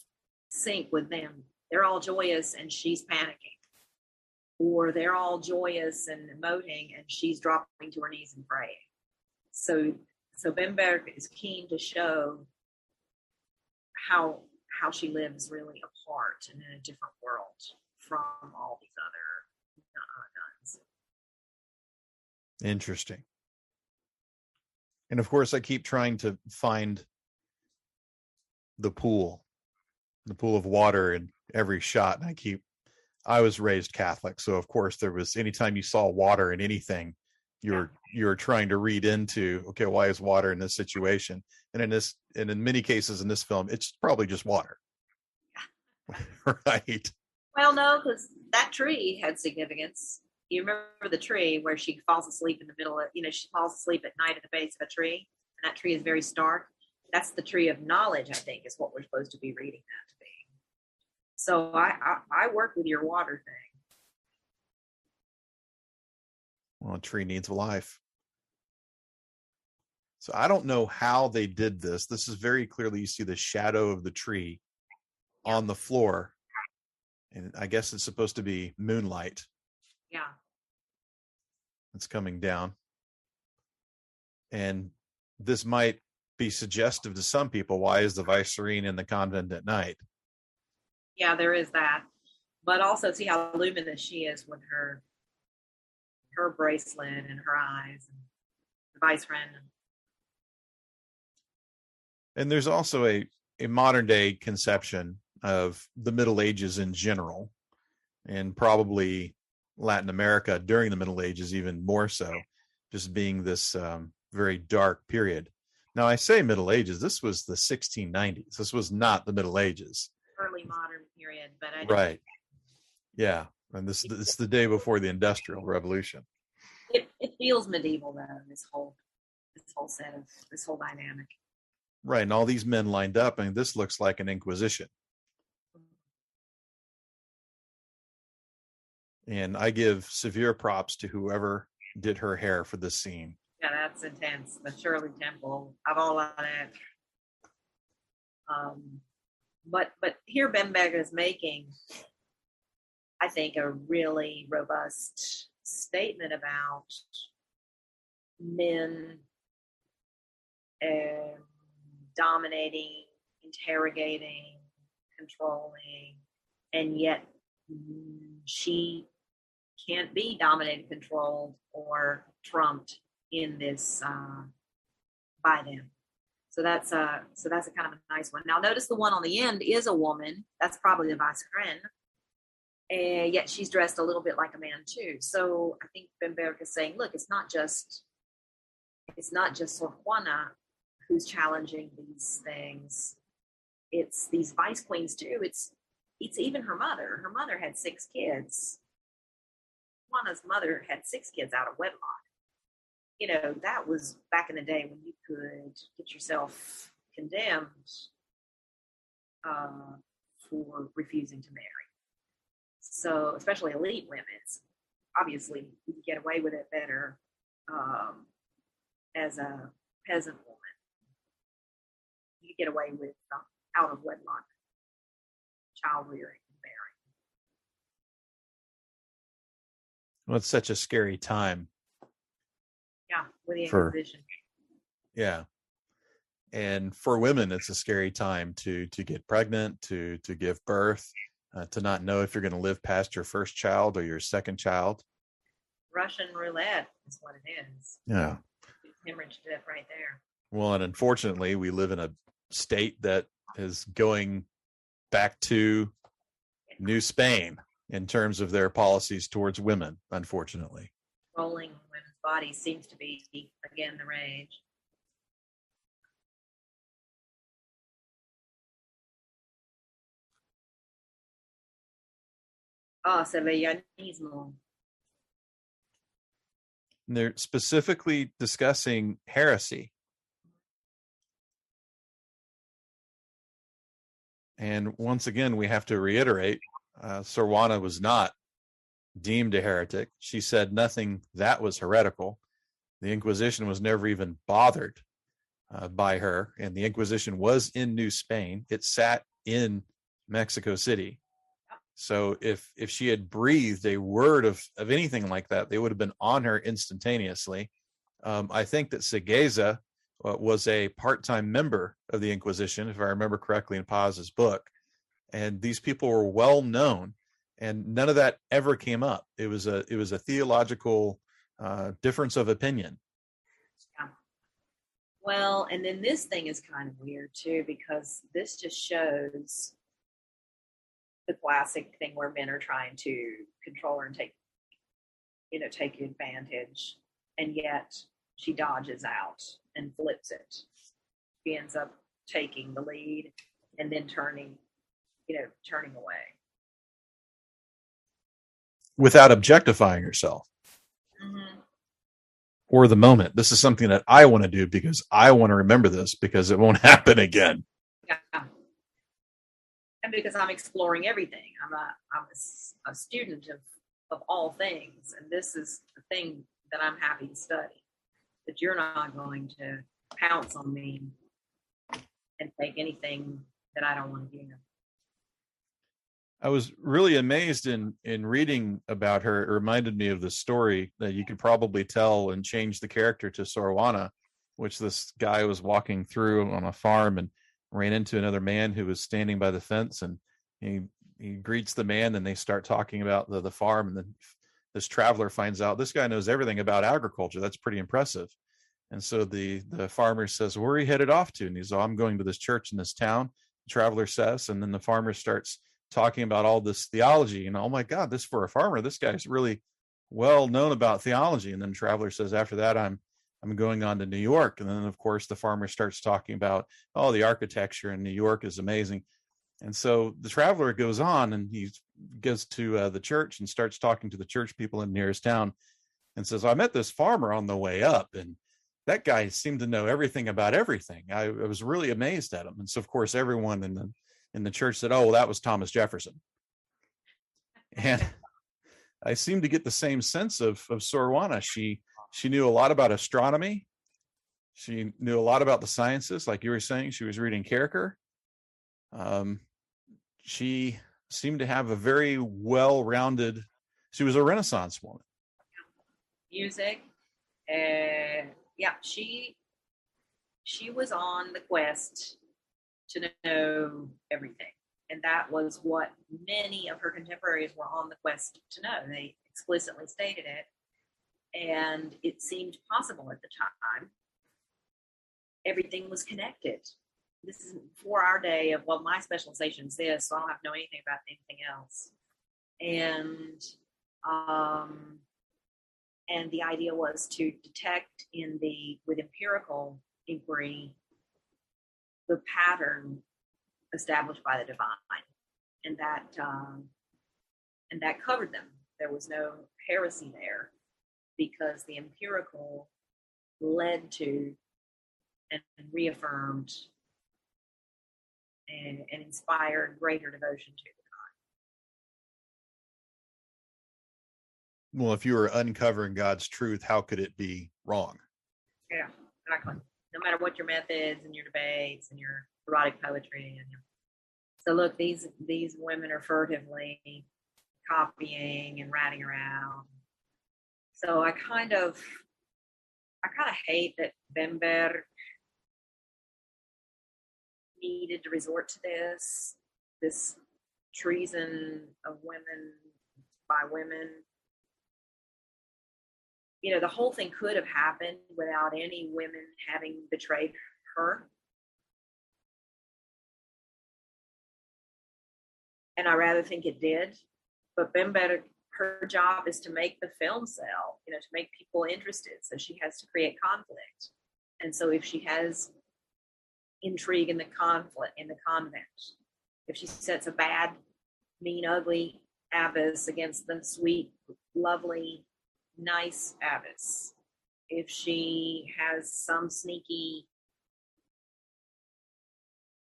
sync with them. They're all joyous and she's panicking. Or they're all joyous and emoting and she's dropping to her knees and praying. So Bemberg is keen to show how she lives really apart and in a different world from all these other nuns. Interesting. And of course, I keep trying to find the pool of water in every shot. And I was raised Catholic. So of course there was, anytime you saw water in anything, you're trying to read into, okay, why is water in this situation? And in many cases in this film, it's probably just water. Right. Well, no, because that tree had significance. You remember the tree where she falls asleep in the middle of, she falls asleep at night at the base of a tree, and that tree is very stark. That's the tree of knowledge, I think, is what we're supposed to be reading that to be. So I work with your water thing. Well, a tree needs life. So I don't know how they did this. This is very clearly, you see the shadow of the tree on the floor. And I guess it's supposed to be moonlight. Yeah. It's coming down. And this might be suggestive to some people. Why is the Viceroy in the convent at night? Yeah, there is that. But also see how luminous she is with her bracelet and her eyes and the Viceroy. And there's also a modern day conception of the Middle Ages in general, and probably Latin America during the Middle Ages even more so, just being this very dark period. Now, I say Middle Ages, this was the 1690s. This was not the Middle Ages. Early modern period, but I Right. Yeah. And this is the day before the Industrial Revolution. It feels medieval though, this whole dynamic. Right. And all these men lined up, and this looks like an Inquisition. And I give severe props to whoever did her hair for this scene. Yeah, that's intense. The Shirley Temple of all of that. But here Bemberg is making, I think, a really robust statement about men dominating, interrogating, controlling, and yet she can't be dominated, controlled, or trumped in this by them. So that's a kind of a nice one. Now notice the one on the end is a woman. That's probably the Viceroy, and yet she's dressed a little bit like a man too. So I think Bemberg is saying, look, it's not just Sor Juana who's challenging these things. It's these vice queens too. It's even her mother. Her mother had 6 kids. Juana's mother had 6 kids out of wedlock. You know, that was back in the day when you could get yourself condemned for refusing to marry. So, especially elite women, obviously you could get away with it better as a peasant woman. You could get away with out of wedlock child rearing and bearing. Well, it's such a scary time. Yeah, with the Inquisition. Yeah. And for women, it's a scary time to get pregnant, to give birth, to not know if you're going to live past your first child or your second child. Russian roulette is what it is. Yeah. Hemorrhaged it right there. Well, and unfortunately, we live in a state that is going back to New Spain in terms of their policies towards women, unfortunately. Rolling women's bodies seems to be, again, the rage. Seventeenth. They're specifically discussing heresy. And once again, we have to reiterate, Sor Juana was not deemed a heretic. She said nothing that was heretical. The Inquisition was never even bothered by her. And the Inquisition was in New Spain. It sat in Mexico City. So if she had breathed a word of anything like that, they would have been on her instantaneously. I think that Segeza was a part-time member of the Inquisition, if I remember correctly in Paz's book. And these people were well known, and none of that ever came up. It was a theological difference of opinion. Yeah. Well, and then this thing is kind of weird too, because this just shows the classic thing where men are trying to control her and take advantage, and yet she dodges out and flips it. She ends up taking the lead and then turning away without objectifying herself. Mm-hmm. Or the moment. This is something that I want to do because I want to remember this because it won't happen again. Yeah. And because I'm exploring everything. I'm a student of all things, and this is the thing that I'm happy to study. That you're not going to pounce on me and take anything that I don't want to hear. I was really amazed in reading about her. It reminded me of the story that you could probably tell and change the character to Sor Juana, which this guy was walking through on a farm and ran into another man who was standing by the fence, and he greets the man, and they start talking about the farm, and then this traveler finds out this guy knows everything about agriculture. That's pretty impressive. And so the farmer says, where are you headed off to? And he's, I'm going to this church in this town. the traveler says. And then the farmer starts talking about all this theology, and oh my God, this for a farmer, this guy's really well known about theology. And then the traveler says, after that, I'm going on to New York. And then of course the farmer starts talking about, oh, the architecture in New York is amazing. And so the traveler goes on, and he goes to the church and starts talking to the church people in the nearest town, and says, I met this farmer on the way up, and that guy seemed to know everything about everything. I was really amazed at him. And so of course everyone in the church said, oh, well, that was Thomas Jefferson. And I seem to get the same sense of Sor Juana. She knew a lot about astronomy. She knew a lot about the sciences. Like you were saying, she was reading Kierkegaard. She seemed to have a very well-rounded, she was a Renaissance woman. Music. Yeah, she was on the quest to know everything. And that was what many of her contemporaries were on the quest to know. They explicitly stated it. And it seemed possible at the time. Everything was connected. This is before our day of, well, my specialization is this, so I don't have to know anything about anything else. And the idea was to detect with empirical inquiry, the pattern established by the divine, and that covered them. There was no heresy there, because the empirical led to and reaffirmed and inspired greater devotion to the Well, if you were uncovering God's truth, how could it be wrong? Yeah, exactly. No matter what your methods and your debates and your erotic poetry. So look, these women are furtively copying and ratting around. So I kind of hate that Bemberg needed to resort to this treason of women by women. You know, the whole thing could have happened without any women having betrayed her. And I rather think it did. But Bemberg, her job is to make the film sell, to make people interested. So she has to create conflict. And so if she has intrigue in the convent, if she sets a bad, mean, ugly abbess against the sweet, lovely, nice abbess, if she has some sneaky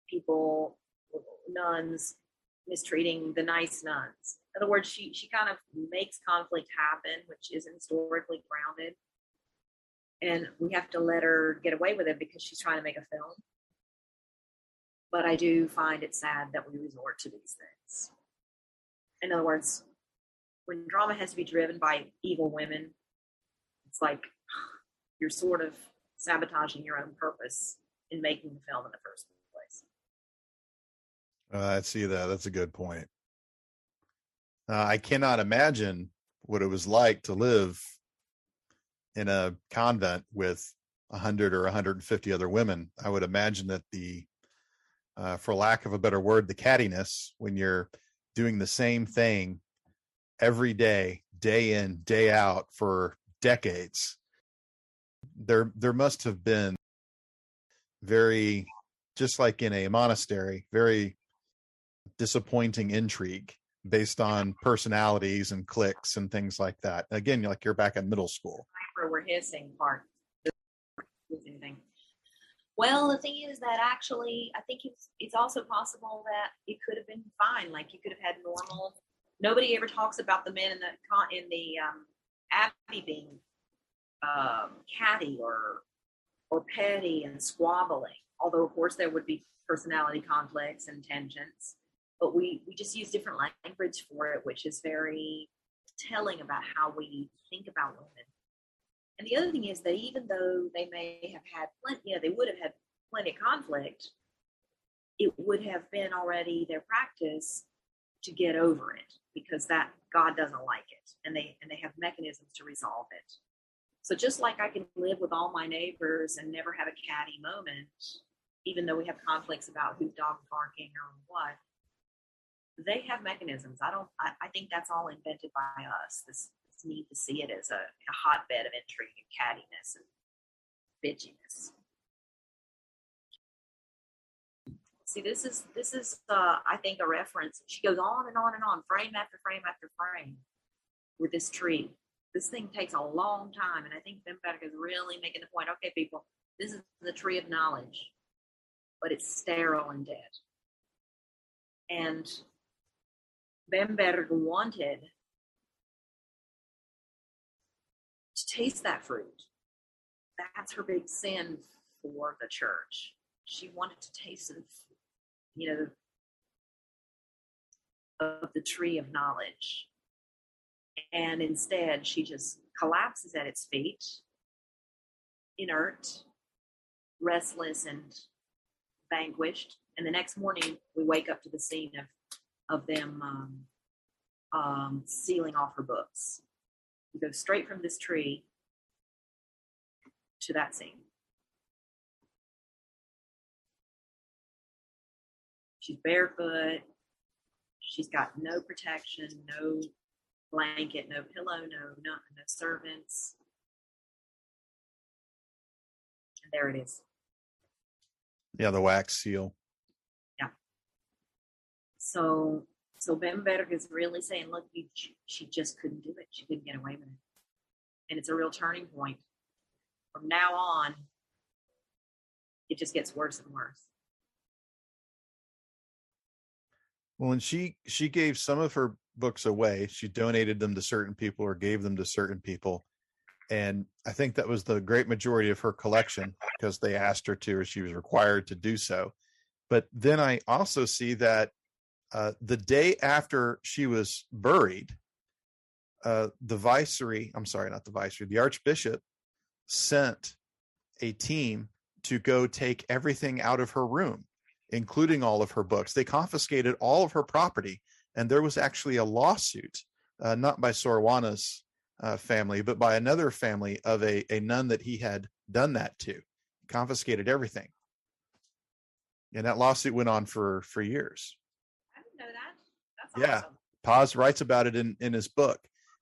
people, nuns, mistreating the nice nuns. In other words, she kind of makes conflict happen, which isn't historically grounded. And we have to let her get away with it because she's trying to make a film. But I do find it sad that we resort to these things. In other words, when drama has to be driven by evil women, it's like you're sort of sabotaging your own purpose in making the film in the first place. I see that. That's a good point. I cannot imagine what it was like to live in a convent with 100 or 150 other women. I would imagine that for lack of a better word, the cattiness, when you're doing the same thing every day, day in, day out for decades, there must have been very, just like in a monastery, very disappointing intrigue based on personalities and cliques and things like that. Again, like you're back in middle school. We're hissing part. Well, the thing is that actually, I think it's also possible that it could have been fine. Like you could have had normal. Nobody ever talks about the men in the abbey being catty or petty and squabbling. Although of course there would be personality conflicts and tensions, but we just use different language for it, which is very telling about how we think about women. And the other thing is that even though they may have had plenty, they would have had plenty of conflict, it would have been already their practice to get over it, because that God doesn't like it, and they have mechanisms to resolve it. So just like I can live with all my neighbors and never have a catty moment, even though we have conflicts about who's dog barking or what, they have mechanisms. I think that's all invented by us. This need to see it as a hotbed of intrigue and cattiness and bitchiness. See, this is I think a reference. She goes on and on and on, frame after frame after frame, with this tree. This thing takes a long time, and I think Bemberg is really making the point. Okay, people, this is the tree of knowledge, but it's sterile and dead. And Bemberg wanted to taste that fruit. That's her big sin for the church. She wanted to taste of, of the tree of knowledge. And instead, she just collapses at its feet, inert, restless, and vanquished. And the next morning, we wake up to the scene of them sealing off her books. We go straight from this tree to that scene. She's barefoot. She's got no protection, no blanket, no pillow, no servants. And there it is. Yeah, the wax seal. Yeah. So Bemberg is really saying, look, she just couldn't do it. She couldn't get away with it. And it's a real turning point. From now on, it just gets worse and worse. Well, and she gave some of her books away. She donated them to certain people or gave them to certain people. And I think that was the great majority of her collection because they asked her to, or she was required to do so. But then I also see that the day after she was buried, the Archbishop sent a team to go take everything out of her room, including all of her books. They confiscated all of her property. And there was actually a lawsuit, not by Sor Juana's family, but by another family of a nun that he had done that to, confiscated everything. And that lawsuit went on for years. I didn't know that. That's awesome. Yeah. Paz writes about it in his book.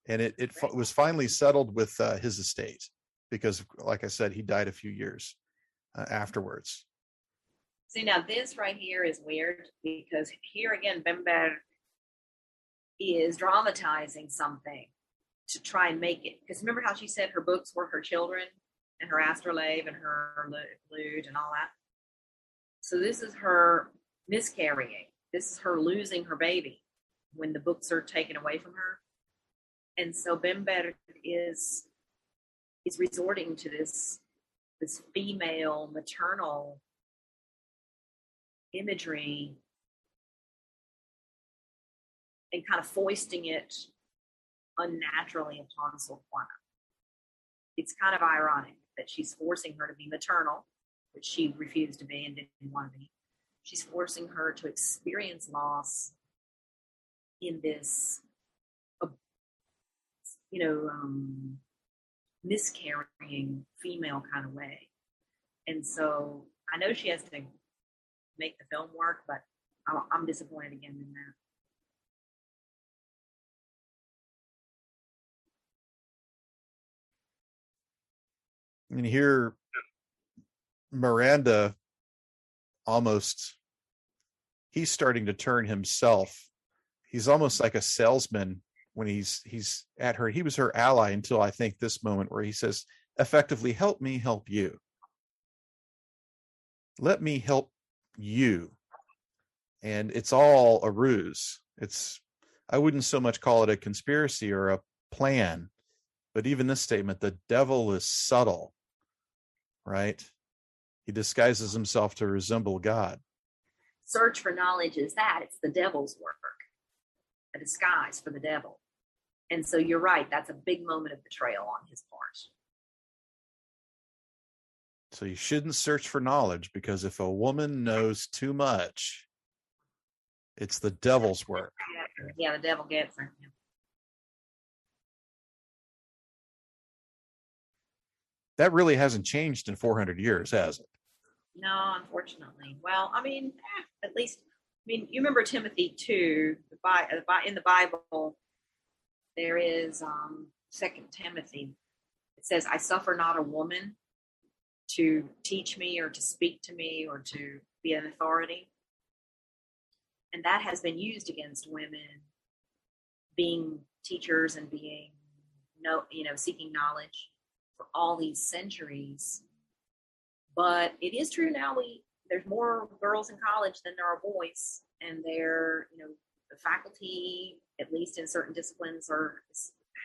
And it was finally settled with his estate because, like I said, he died a few years afterwards. See, now this right here is weird because here again, Bemberg is dramatizing something to try and make it. Because remember how she said her books were her children and her astrolabe and her lute and all that? So this is her miscarrying. This is her losing her baby when the books are taken away from her. And so Bemberg is resorting to this female maternal imagery and kind of foisting it unnaturally upon Sor Juana. It's kind of ironic that she's forcing her to be maternal, which she refused to be and didn't want to be. She's forcing her to experience loss in this, miscarrying female kind of way. And so I know she has to make the film work, but I'm disappointed again in that. And here, Miranda he's starting to turn himself. He's almost like a salesman when he's at her. He was her ally until I think this moment where he says, effectively, help me help you. Let me help you. And it's all a ruse. I wouldn't so much call it a conspiracy or a plan, but even this statement, the devil is subtle, right? He disguises himself to resemble God. Search for knowledge is that. It's the devil's work, a disguise for the devil. And so you're right. That's a big moment of betrayal on his part. So you shouldn't search for knowledge, because if a woman knows too much, it's the devil's work. Yeah, the devil gets her. That really hasn't changed in 400 years, has it? No, unfortunately. Well, I mean, at least, I mean, you remember Timothy 2, in the Bible, there is 2 Timothy. It says, I suffer not a woman to teach me or to speak to me or to be an authority. And that has been used against women being teachers and being, seeking knowledge for all these centuries. But it is true now, there's more girls in college than there are boys, and the faculty, at least in certain disciplines, are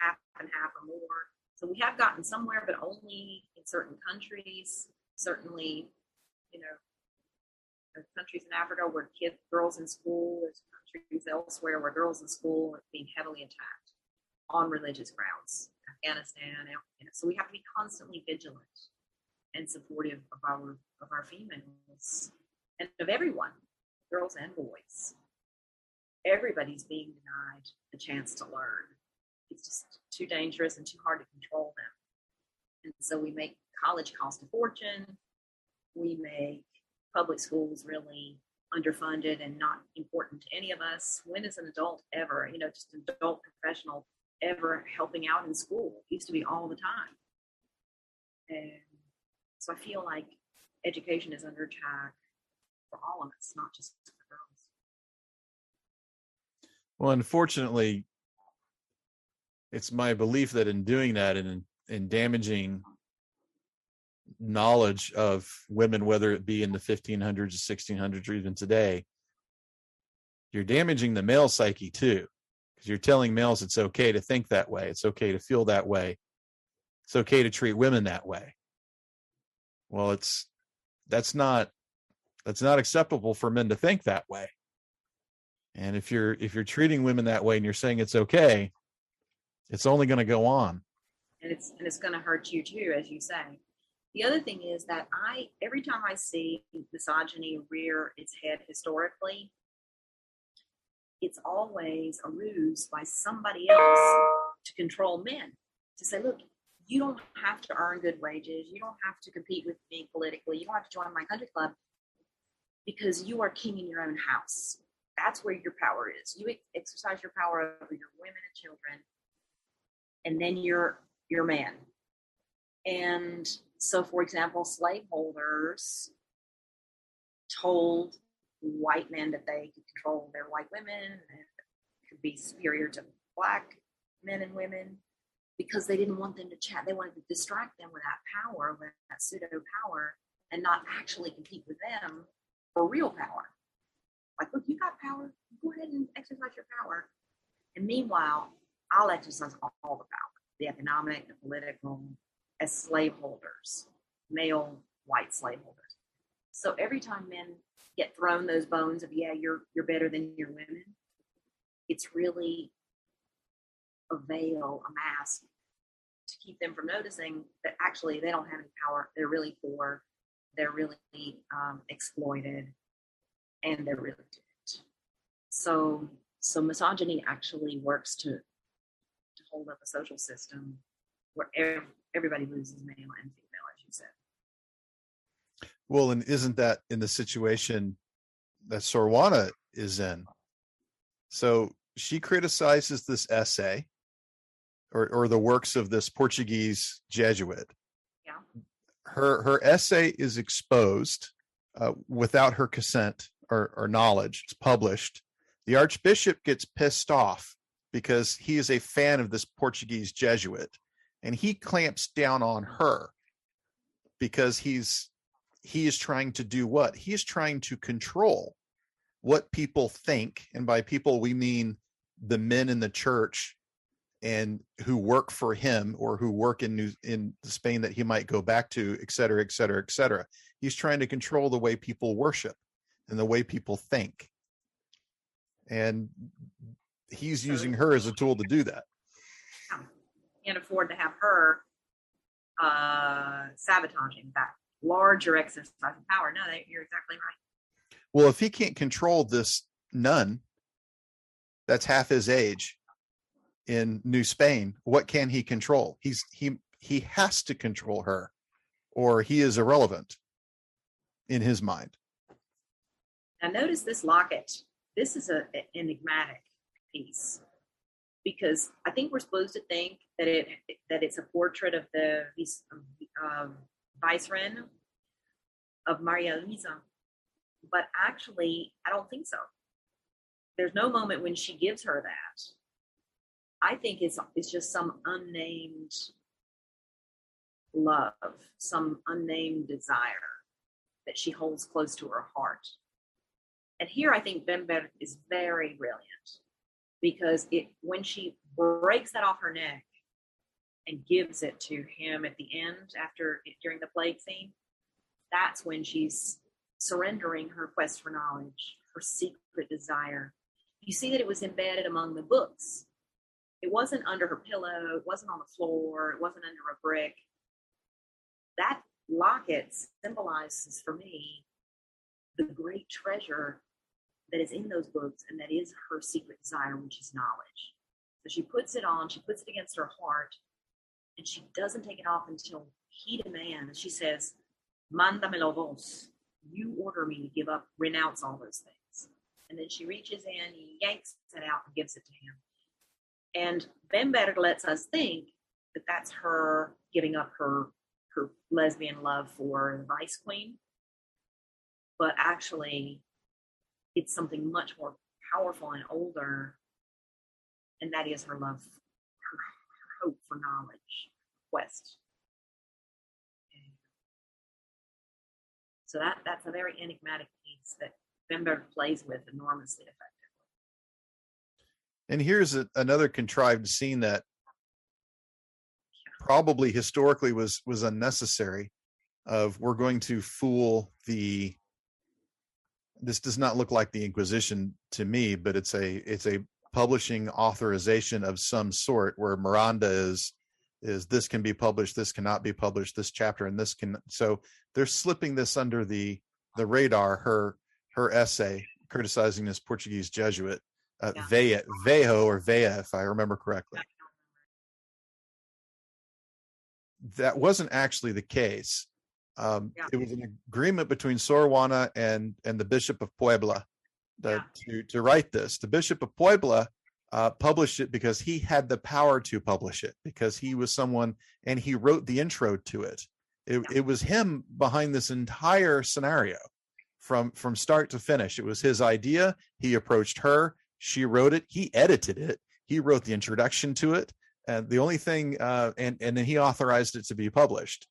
half and half or more. So we have gotten somewhere, but only in certain countries. Certainly, there's countries in Africa where girls in school, there's countries elsewhere where girls in school are being heavily attacked on religious grounds. Afghanistan, so we have to be constantly vigilant and supportive of our females and of everyone, girls and boys. Everybody's being denied the chance to learn. It's just too dangerous and too hard to control them. And so we make college cost a fortune. We make public schools really underfunded and not important to any of us. When is an adult ever, just an adult professional ever helping out in school? It used to be all the time. And so I feel like education is under attack for all of us, not just for girls. Well, unfortunately, it's my belief that in doing that and in damaging knowledge of women, whether it be in the 1500s, 1600s, or even today, you're damaging the male psyche too, because you're telling males it's okay to think that way. It's okay to feel that way. It's okay to treat women that way. Well, that's not acceptable for men to think that way. And if you're treating women that way and you're saying it's okay, it's only going to go on. And it's going to hurt you too, as you say. The other thing is that every time I see misogyny rear its head historically, it's always a ruse by somebody else to control men, to say, look, you don't have to earn good wages. You don't have to compete with me politically. You don't have to join my country club because you are king in your own house. That's where your power is. You exercise your power over your women and children, and then you're man. And so, for example, slaveholders told white men that they could control their white women and could be superior to black men and women because they didn't want them to chat. They wanted to distract them with that power, with that pseudo power, and not actually compete with them for real power. Like, look, you got power. Go ahead and exercise your power. And meanwhile, I'll exercise all the power, the economic, the political, as slaveholders, male white slaveholders. So every time men get thrown those bones of, yeah, you're better than your women, it's really a veil, a mask to keep them from noticing that actually they don't have any power. They're really poor. They're really exploited, and they're really duped. So misogyny actually works to hold up a social system where everybody loses, male and female, as you said. Well, and isn't that in the situation that Sor Juana is in? So she criticizes this essay or the works of this Portuguese Jesuit. Yeah. Her essay is exposed without her consent or knowledge. It's published. The Archbishop gets pissed off because he is a fan of this Portuguese Jesuit, and he clamps down on her because he is trying to do what? He is trying to control what people think. And by people, we mean the men in the church and who work for him or who work in Spain that he might go back to, et cetera, et cetera, et cetera. He's trying to control the way people worship and the way people think. And he's using her as a tool to do that. Can't afford to have her sabotaging that larger exercise of power. No, you're exactly right. Well, if he can't control this nun that's half his age in New Spain, what can he control? He has to control her, or he is irrelevant. in his mind. Now notice this locket. This is an enigmatic piece, because I think we're supposed to think that it's a portrait of the Viceroy of Maria Luisa, but actually I don't think so. There's no moment when she gives her that. I think it's just some unnamed love, some unnamed desire that she holds close to her heart. And here I think Bemberg is very brilliant, because when she breaks that off her neck and gives it to him at the end, during the plague scene, that's when she's surrendering her quest for knowledge, her secret desire. You see that it was embedded among the books. It wasn't under her pillow, it wasn't on the floor, it wasn't under a brick. That locket symbolizes for me the great treasure that is in those books, and that is her secret desire, which is knowledge. So she puts it on, she puts it against her heart, and she doesn't take it off until he demands. She says, "Mándamelo vos." You order me to give up, renounce all those things. And then she reaches in, yanks it out, and gives it to him. And Bemberg lets us think that that's her giving up her lesbian love for the Vice Queen. But actually, it's something much more powerful and older, and that is her love, her hope for knowledge, quest. So that's a very enigmatic piece that Bemberg plays with enormously effectively. And here's another contrived scene that probably historically was unnecessary. We're going to fool the. This does not look like the Inquisition to me, but it's a publishing authorization of some sort, where Miranda is this can be published, this cannot be published, this chapter and this can. So they're slipping this under the radar. Her essay criticizing this Portuguese Jesuit, Vejo or Vea, if I remember correctly. That wasn't actually the case. It was an agreement between Sor Juana and the Bishop of Puebla to write this. The Bishop of Puebla published it because he had the power to publish it, because he was someone, and he wrote the intro to it. It was him behind this entire scenario from start to finish. It was his idea. He approached her. She wrote it. He edited it. He wrote the introduction to it. And the only thing, and then he authorized it to be published.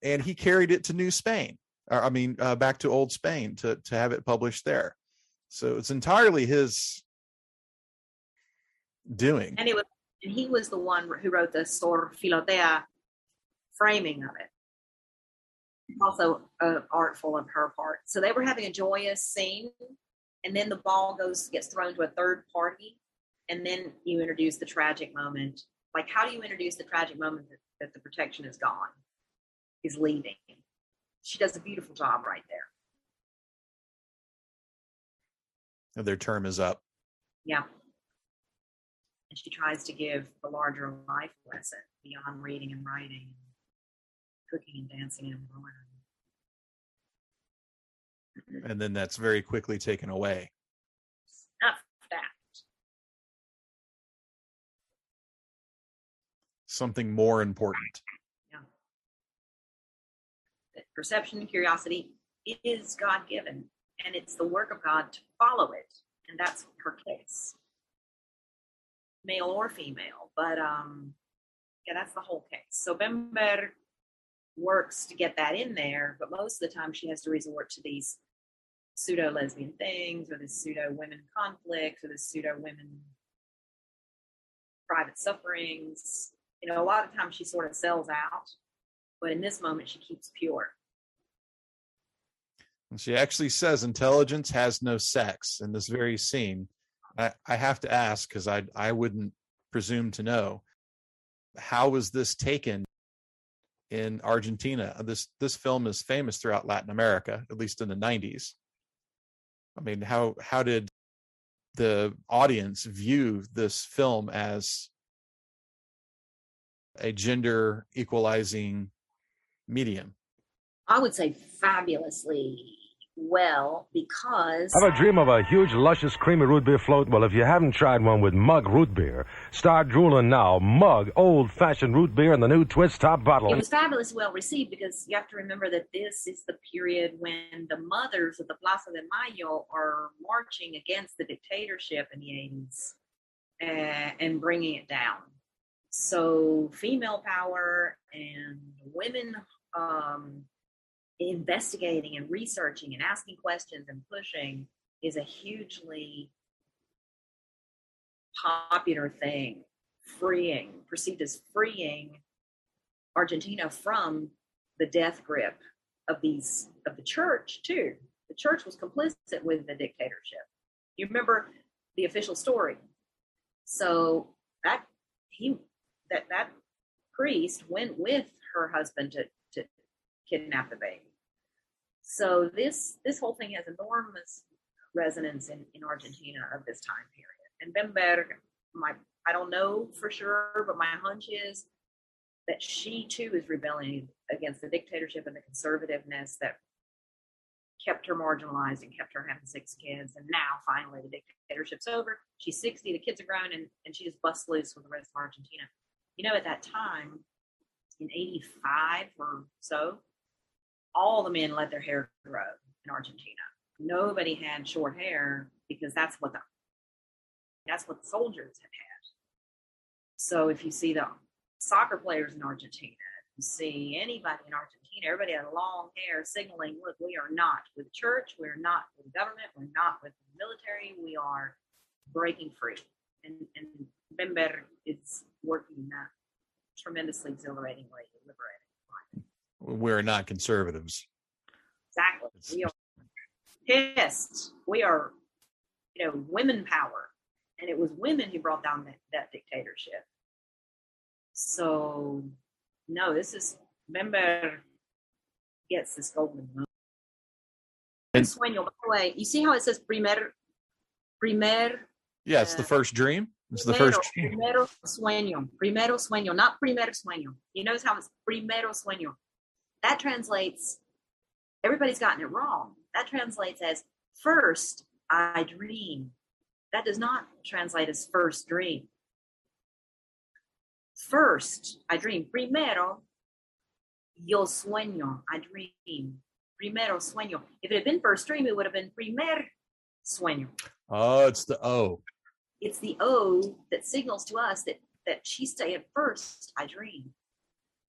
And he carried it to New Spain, back to Old Spain to have it published there. So it's entirely his doing. And he was the one who wrote the Sor Filotea framing of it. Also artful of her part. So they were having a joyous scene, and then the ball gets thrown to a third party, and then you introduce the tragic moment. Like, how do you introduce the tragic moment that the protection is gone, is leaving? She does a beautiful job right there. And their term is up. Yeah. And she tries to give the larger life lesson beyond reading and writing, cooking and dancing and embroidering. And then that's very quickly taken away. Enough of that. Something more important. Yeah. That perception and curiosity is God-given, and it's the work of God to follow it. And that's her case. Male or female, but that's the whole case. So Bemberg works to get that in there, but most of the time she has to resort to these pseudo-lesbian things, or this pseudo-women conflicts, or this pseudo-women private sufferings. A lot of times she sort of sells out, but in this moment she keeps pure. And she actually says intelligence has no sex in this very scene. I have to ask, because I wouldn't presume to know, how was this taken in Argentina? This film is famous throughout Latin America, at least in the 90s. I mean, how did the audience view this film as a gender equalizing medium? I would say fabulously well, because Have a dream of a huge, luscious, creamy root beer float? Well, if you haven't tried one with Mug root beer, start drooling now. Mug old-fashioned root beer in the new twist top bottle. it was fabulously well received, because you have to remember that this is the period when the mothers of the Plaza de Mayo are marching against the dictatorship in the 80s and bringing it down. So female power and women investigating and researching and asking questions and pushing is a hugely popular thing, perceived as freeing Argentina from the death grip of the church too. The church was complicit with the dictatorship. You remember the official story. So that priest went with her husband to kidnap the baby. So this whole thing has enormous resonance in Argentina of this time period. And Bemberg, I don't know for sure, but my hunch is that she too is rebelling against the dictatorship and the conservativeness that kept her marginalized and kept her having 6 kids. And now finally the dictatorship's over. She's 60, the kids are grown, and she just busts loose with the rest of Argentina. You know, at that time, in 85 or so, all the men let their hair grow in Argentina. Nobody had short hair, because that's what the soldiers had had. So if you see the soccer players in Argentina, if you see anybody in Argentina, everybody had long hair, signaling, look, we are not with the church, we're not with the government, we're not with the military, we are breaking free. And Bemberg is working in that tremendously exhilaratingly liberating. We're not conservatives. Exactly. We are pissed. We are, women power. And it was women who brought down that dictatorship. So, no, this is, Bemberg gets this golden moment. And sueño, by the way, you see how it says primer? Yeah, it's the first dream. It's the first dream. Primero sueño, not primer sueño. You notice how it's primero sueño. That translates, everybody's gotten it wrong. That translates as first I dream. That does not translate as first dream. First I dream. Primero yo sueño. I dream. Primero sueño. If it had been first dream, it would have been primer sueño. Oh, it's the O. It's the O that signals to us that she's saying first I dream.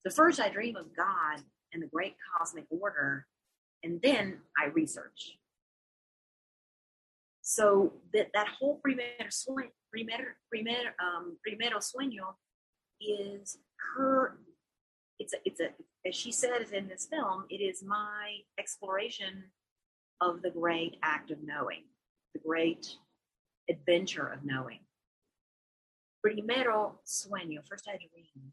The first I dream of God and the great cosmic order, and then I research. So that whole primero sueño is her. It's a as she says in this film, it is my exploration of the great act of knowing, the great adventure of knowing. Primero sueño, first I dream,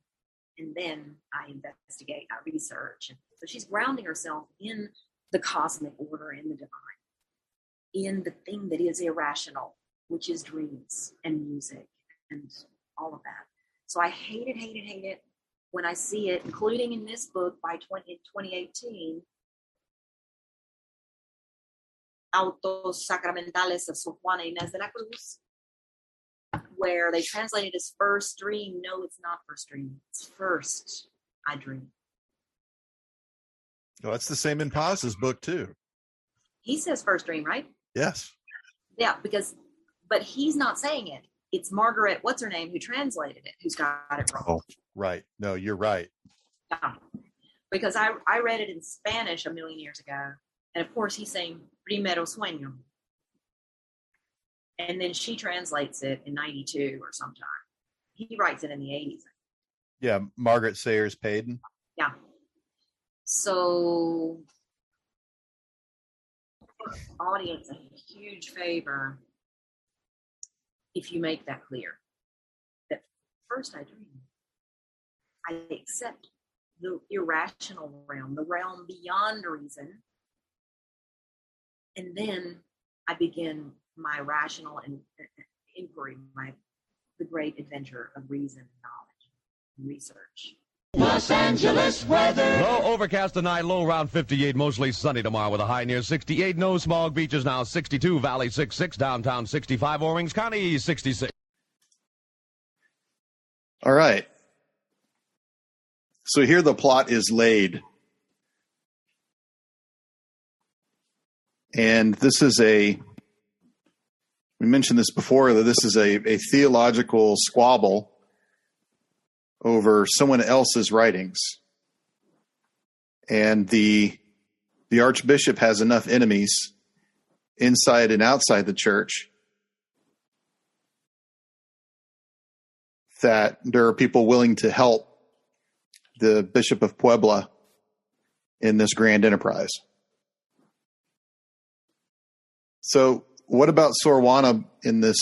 and then I investigate, I research. So she's grounding herself in the cosmic order, in the divine, in the thing that is irrational, which is dreams and music and all of that. So I hate it when I see it, including in this book by 2018, Autos Sacramentales of Sor Juana Inés de la Cruz, where they translate it as first dream. No, it's not first dream. It's first I dream. Well, that's the same in Paz's book too. He says first dream, right? Yes. Yeah, but he's not saying it. It's Margaret, what's her name, who translated it, who's got it wrong. Oh, right. No, you're right. Yeah. Because I read it in Spanish a million years ago. And of course, he's saying primero sueño. And then she translates it in 92 or sometime. He writes it in the 80s. Yeah, Margaret Sayers Payden. Yeah. So, audience, a huge favor if you make that clear. That first I dream. I accept the irrational realm, the realm beyond reason. And then I begin my rational inquiry, the great adventure of reason, knowledge, and research. Los Angeles weather. Low overcast tonight, low around 58, mostly sunny tomorrow with a high near 68. No smog, beaches now 62, Valley 66, downtown 65, Orange County 66. All right. So here the plot is laid. And this is we mentioned this before, that this is a theological squabble over someone else's writings. And the Archbishop has enough enemies inside and outside the church that there are people willing to help the Bishop of Puebla in this grand enterprise. So what about Sor Juana in this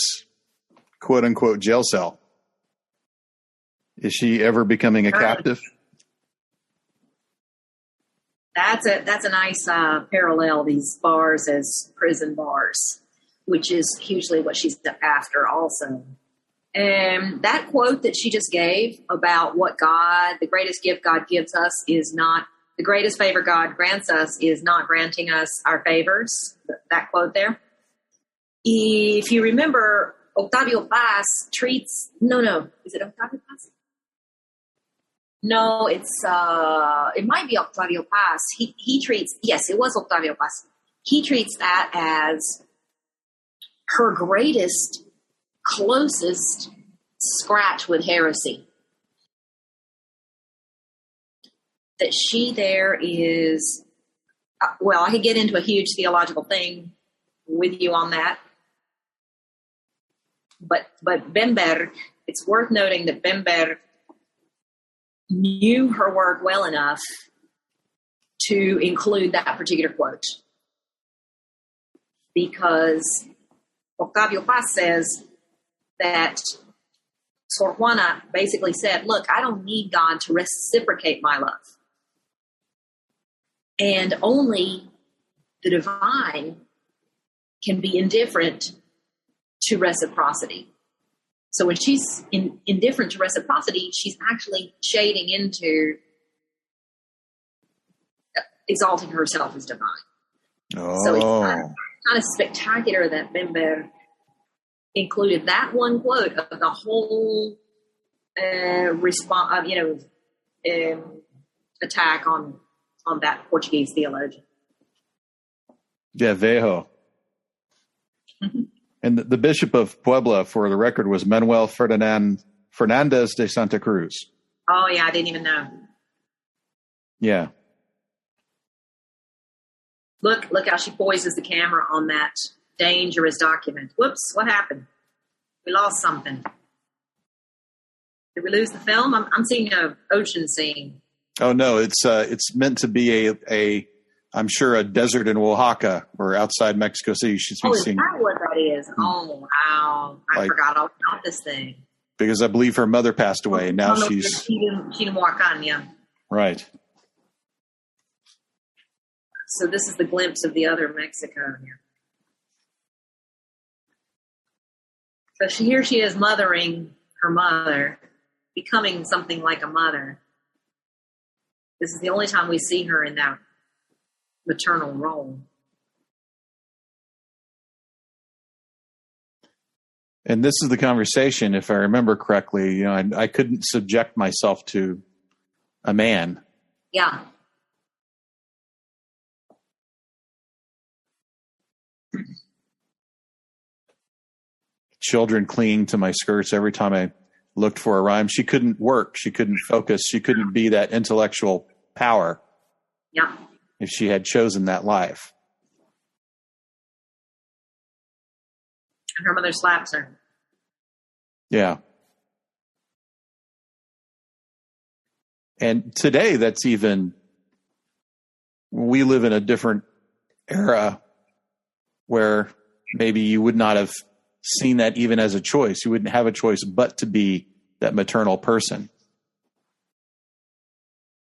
quote-unquote jail cell? Is she ever becoming a captive? That's a nice parallel, these bars as prison bars, which is hugely what she's after also. And that quote that she just gave about what the greatest gift God gives us is not, the greatest favor God grants us is not granting us our favors. That quote there. If you remember, Octavio Paz treats, is it Octavio Paz? No, it might be Octavio Paz. He treats, yes, it was Octavio Paz. He treats that as her greatest, closest scratch with heresy. That she there is, I could get into a huge theological thing with you on that. But Bemberg, it's worth noting that Bemberg knew her work well enough to include that particular quote. Because Octavio Paz says that Sor Juana basically said, look, I don't need God to reciprocate my love. And only the divine can be indifferent to reciprocity. So when she's indifferent to reciprocity, she's actually shading into exalting herself as divine. Oh. So it's kind of spectacular that Bemberg included that one quote of the whole attack on that Portuguese theologian. Yeah, Vejo. And the Bishop of Puebla, for the record, was Manuel Fernandez de Santa Cruz. Oh, yeah, I didn't even know. Yeah. Look how she poises the camera on that dangerous document. Whoops, what happened? We lost something. Did we lose the film? I'm seeing an ocean scene. Oh, no, it's meant to be I'm sure a desert in Oaxaca or outside Mexico City. You should be seeing. Is that what that is? Oh, wow. I forgot all about this thing. Because I believe her mother passed away. And now she didn't walk on, yeah. Right. So this is the glimpse of the other Mexico here. So here she is mothering her mother, becoming something like a mother. This is the only time we see her in that maternal role. And this is the conversation, if I remember correctly, I couldn't subject myself to a man. Yeah. Children clinging to my skirts every time I looked for a rhyme. She couldn't work. She couldn't focus. She couldn't be that intellectual power. Yeah. If she had chosen that life. And her mother slaps her. Yeah. And today we live in a different era where maybe you would not have seen that even as a choice. You wouldn't have a choice but to be that maternal person.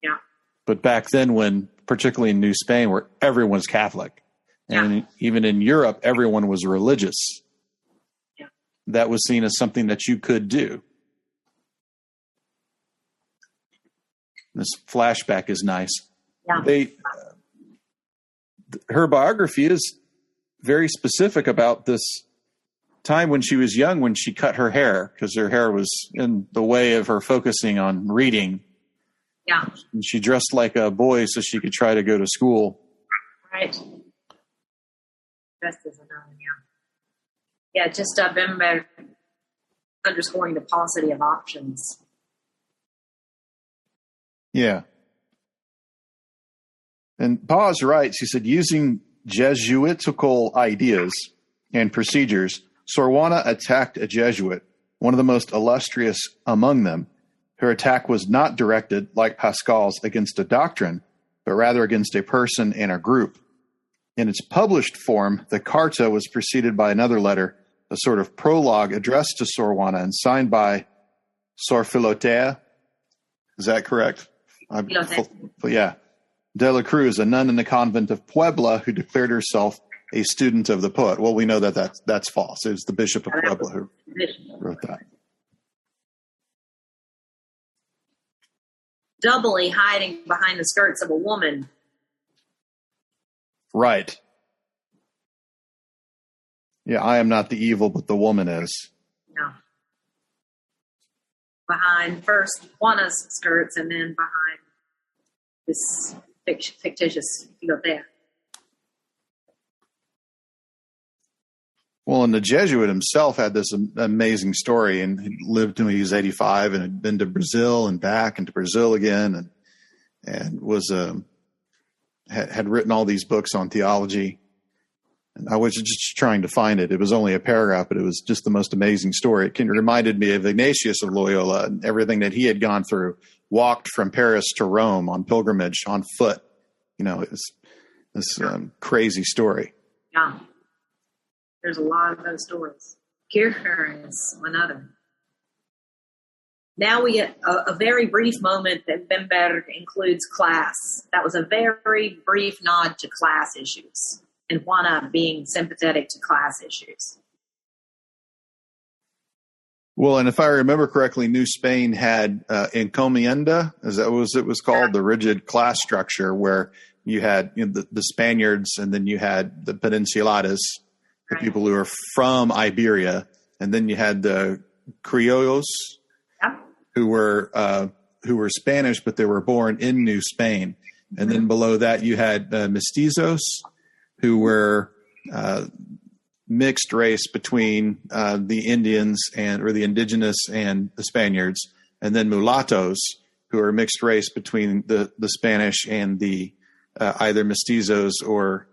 Yeah. But back then, particularly in New Spain, where everyone's Catholic, and even in Europe, everyone was religious. Yeah. That was seen as something that you could do. This flashback is nice. Yeah. Her biography is very specific about this time when she was young, when she cut her hair, because her hair was in the way of her focusing on reading. Yeah. And she dressed like a boy so she could try to go to school. Right. Dressed as a nun, yeah. Yeah, just Bemberg underscoring the paucity of options. Yeah. And Paz writes, he said, using Jesuitical ideas and procedures, Sor Juana attacked a Jesuit, one of the most illustrious among them. Her attack was not directed, like Pascal's, against a doctrine, but rather against a person and a group. In its published form, the Carta was preceded by another letter, a sort of prologue addressed to Sor Juana and signed by Sor Filotea. Is that correct? Yeah. De la Cruz, a nun in the convent of Puebla who declared herself a student of the poet. Well, we know that that's false. It was the Bishop of Puebla who wrote that. Doubly hiding behind the skirts of a woman. Right. Yeah, I am not the evil, but the woman is. No. Behind first Juana's skirts and then behind this fictitious Filotea. Well, and the Jesuit himself had this amazing story, and he lived until he was 85 and had been to Brazil and back and to Brazil again, and was had written all these books on theology. And I was just trying to find it. It was only a paragraph, but it was just the most amazing story. It reminded me of Ignatius of Loyola and everything that he had gone through, walked from Paris to Rome on pilgrimage on foot. You know, it was this crazy story. Yeah. There's a lot of those stories. Kircher is another. Now we get a very brief moment that Bemberg includes class. That was a very brief nod to class issues, and Juana being sympathetic to class issues. Well, and if I remember correctly, New Spain had encomienda, as that was it was called, the rigid class structure where you had the Spaniards, and then you had the Peninsulares, the people who are from Iberia, and then you had the Criollos, who were Spanish, but they were born in New Spain. And then below that, you had mestizos, who were mixed race between the Indians or the indigenous and the Spaniards, and then mulattoes, who are mixed race between the Spanish and the either mestizos or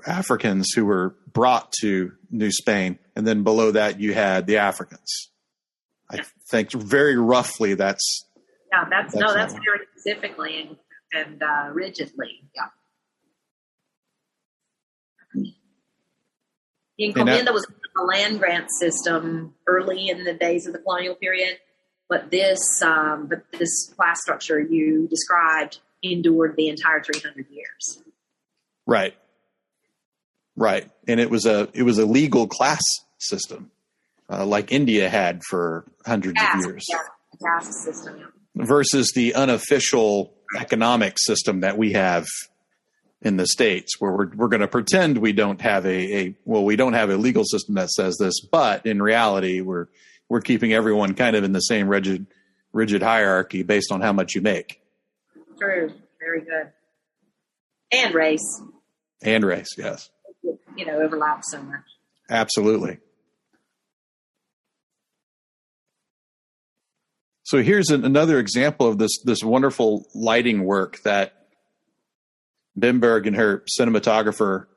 Africans who were brought to New Spain. And then below that, you had the Africans. I think very roughly that's very specifically and rigidly. Yeah. The encomienda was a land grant system early in the days of the colonial period, but this class structure you described endured the entire 300 years. Right. Right. And it was a legal class system, like India had for hundreds of years. Yeah, a caste system. Yeah. Versus the unofficial economic system that we have in the States, where we're going to pretend we don't have we don't have a legal system that says this, but in reality, we're keeping everyone kind of in the same rigid hierarchy based on how much you make. True. Very good. And race. And race, yes. Overlaps so much. Absolutely. So here's another example of this wonderful lighting work that Bemberg and her cinematographer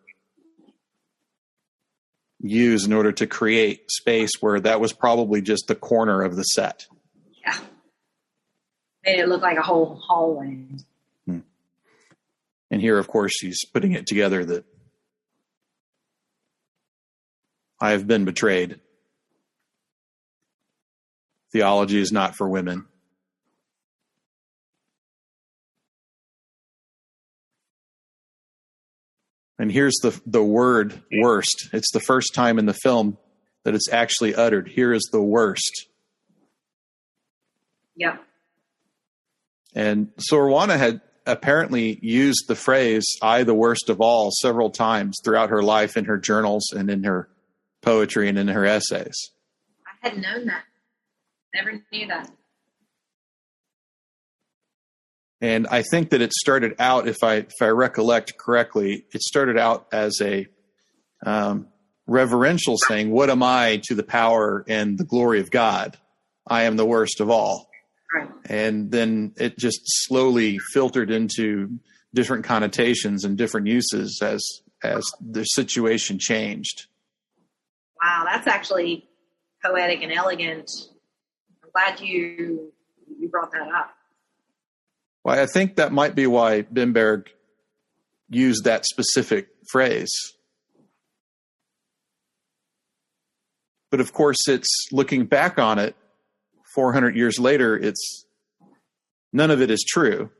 used in order to create space where that was probably just the corner of the set. Yeah. Made it look like a whole hallway. And here, of course, she's putting it together that I have been betrayed. Theology is not for women. And here's the word worst. It's the first time in the film that it's actually uttered. Here is the worst. Yeah. And Sor Juana had apparently used the phrase, I the worst of all, several times throughout her life in her journals and in her poetry and in her essays. I hadn't known that. Never knew that. And I think that it started out, if I recollect correctly, it started out as a reverential saying, what am I to the power and the glory of God? I am the worst of all. Right. And then it just slowly filtered into different connotations and different uses as the situation changed. Wow, that's actually poetic and elegant. I'm glad you brought that up. Well, I think that might be why Bemberg used that specific phrase. But of course, it's looking back on it 400 years later, it's none of it is true.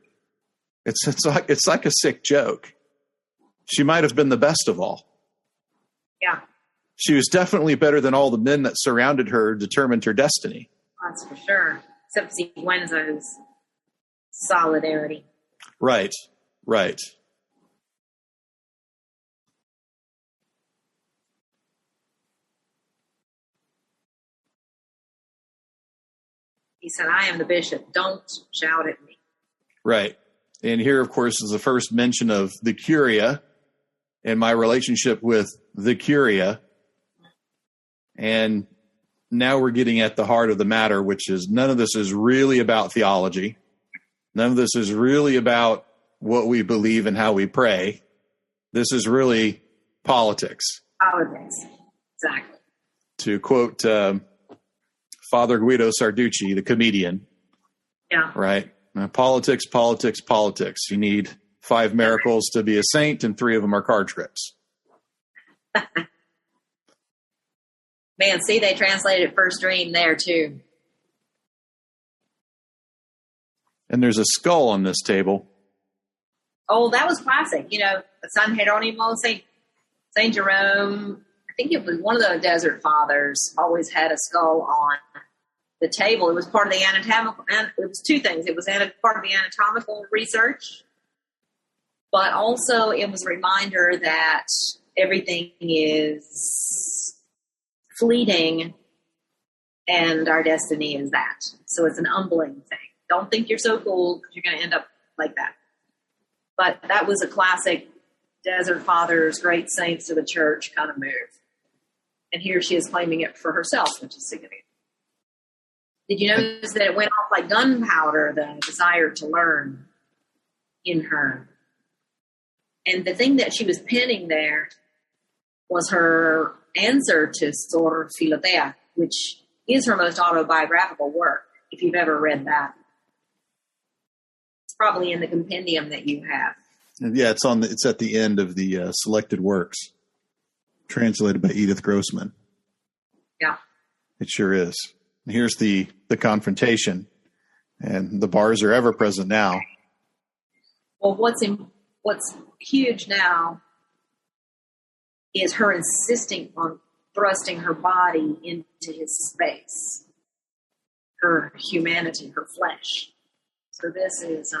It's like a sick joke. She might have been the best of all. Yeah. She was definitely better than all the men that surrounded her, determined her destiny. That's for sure. Except Wenzo's solidarity. Right. He said, I am the bishop. Don't shout at me. Right. And here, of course, is the first mention of the Curia and my relationship with the Curia. And now we're getting at the heart of the matter, which is none of this is really about theology. None of this is really about what we believe and how we pray. This is really politics. Politics. Exactly. To quote Father Guido Sarducci, the comedian. Yeah. Right. Politics. You need 5 miracles to be a saint, and 3 of them are card tricks. Man, see, they translated First Dream there too. And there's a skull on this table. Oh, that was classic. You know, San Jeronimo, Saint Gerome. I think it was one of the Desert Fathers always had a skull on the table. It was part of the anatomical, and it was 2 things. It was part of the anatomical research, but also it was a reminder that everything is fleeting and our destiny is that. So it's an humbling thing. Don't think you're so cool because you're going to end up like that. But that was a classic Desert Fathers, great saints of the church kind of move. And here she is claiming it for herself, which is significant. Did you notice that it went off like gunpowder, the desire to learn in her? And the thing that she was penning there was her answer to Sor Filotea, which is her most autobiographical work, if you've ever read that. It's probably in the compendium that you have. Yeah, it's at the end of the selected works, translated by Edith Grossman. Yeah. It sure is. Here's the confrontation, and the bars are ever present now. Well, what's huge now is her insisting on thrusting her body into his space, her humanity, her flesh. So this is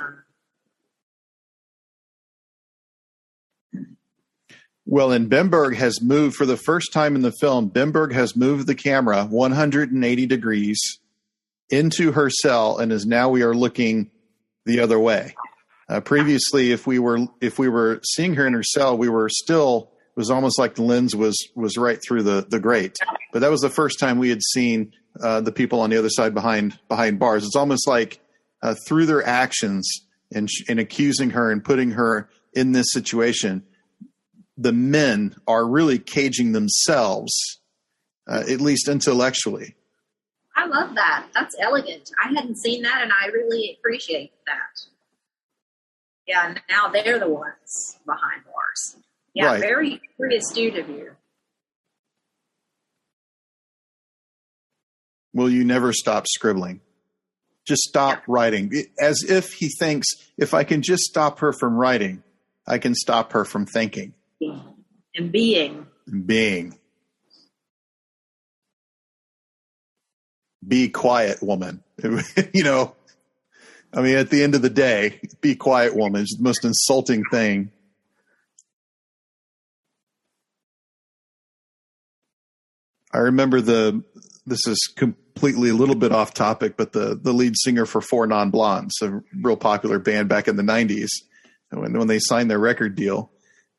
well, and Bemberg has moved for the first time in the film. Bemberg has moved the camera 180 degrees into her cell, and we are looking the other way. Previously, if we were seeing her in her cell, we were still. It was almost like the lens was right through the grate. But that was the first time we had seen the people on the other side behind bars. It's almost like through their actions and accusing her and putting her in this situation, the men are really caging themselves, at least intellectually. I love that. That's elegant. I hadn't seen that, and I really appreciate that. Yeah, now they're the ones behind bars. Yeah, right. Very, very astute of you. Will you never stop scribbling? Just stop writing. As if he thinks, if I can just stop her from writing, I can stop her from thinking. And being. Be quiet, woman. You know, I mean, at the end of the day, be quiet, woman. It's the most insulting thing. I remember this is completely a little bit off topic, but the lead singer for Four Non-Blondes, a real popular band back in the 90s, when they signed their record deal,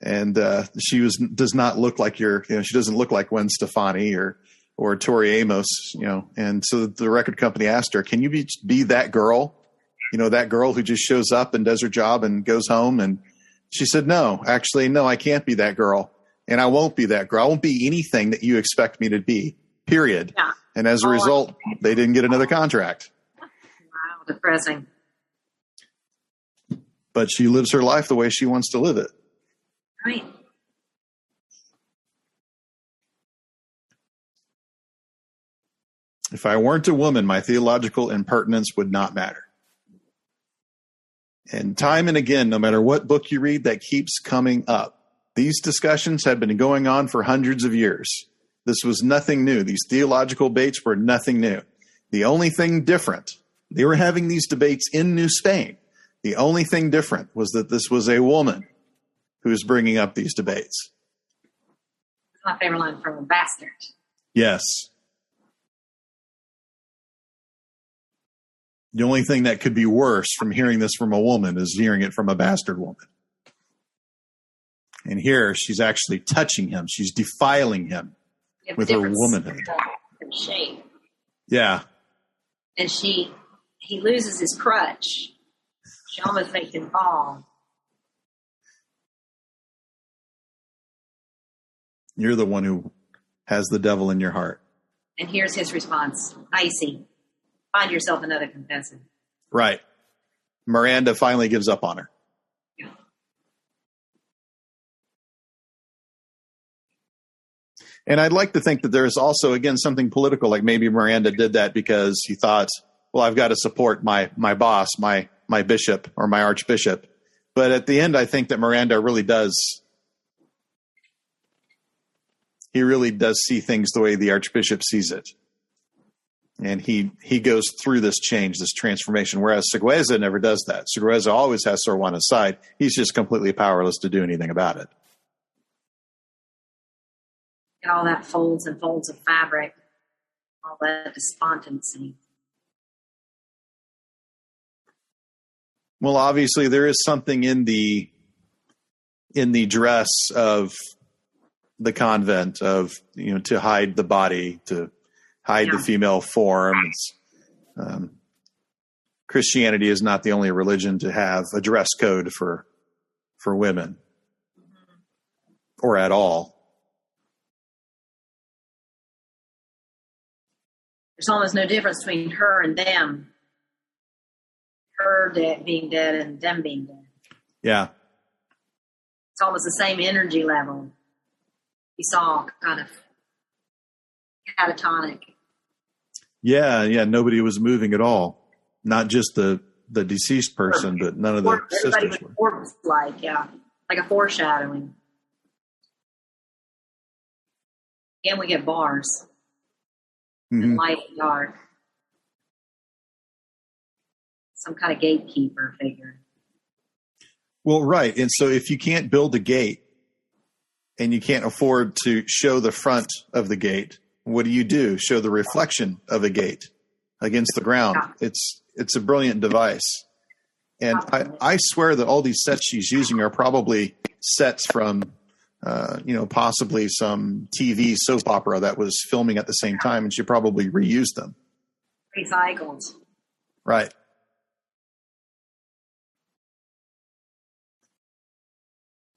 and she does not look like she doesn't look like Gwen Stefani or Tori Amos, and so the record company asked her, can you be that girl? That girl who just shows up and does her job and goes home. And she said, no, I can't be that girl. And I won't be that girl. I won't be anything that you expect me to be, period. Yeah. And as a result, they didn't get another contract. Wow, depressing. But she lives her life the way she wants to live it. Right. If I weren't a woman, my theological impertinence would not matter. And time and again, no matter what book you read, that keeps coming up. These discussions have been going on for hundreds of years. This was nothing new. These theological debates were nothing new. The only thing different, they were having these debates in New Spain. The only thing different was that this was a woman who was bringing up these debates. It's my favorite line from a bastard. Yes. The only thing that could be worse from hearing this from a woman is hearing it from a bastard woman. And here she's actually touching him. She's defiling him with her womanhood. Shape. Yeah. And he loses his crutch. She almost makes him fall. You're the one who has the devil in your heart. And here's his response. Icy. Find yourself another confessor. Right. Miranda finally gives up on her. Yeah. And I'd like to think that there's also, again, something political, like maybe Miranda did that because he thought, well, I've got to support my boss, my bishop or my archbishop. But at the end, I think that Miranda really does see things the way the archbishop sees it. And he goes through this change, this transformation, whereas Sigueza never does that. Sigueza always has Sor Juana's side. He's just completely powerless to do anything about it. And all that folds and folds of fabric, all that despondency. Well, obviously there is something in the dress of the convent of, to hide the body, to hide the female form. Christianity is not the only religion to have a dress code for women, or at all. There's almost no difference between her and them. Her being dead and them being dead. Yeah. It's almost the same energy level. You saw kind of catatonic. Yeah. Nobody was moving at all. Not just the deceased person, but none of the sisters were. Like a foreshadowing. Again, we get bars. And light and dark. Some kind of gatekeeper figure. Well, right. And so if you can't build a gate and you can't afford to show the front of the gate, what do? Show the reflection of a gate against the ground. Yeah. It's a brilliant device. And I swear that all these sets she's using are probably sets from, possibly some TV soap opera that was filming at the same time, and she probably reused them. Recycled. Right.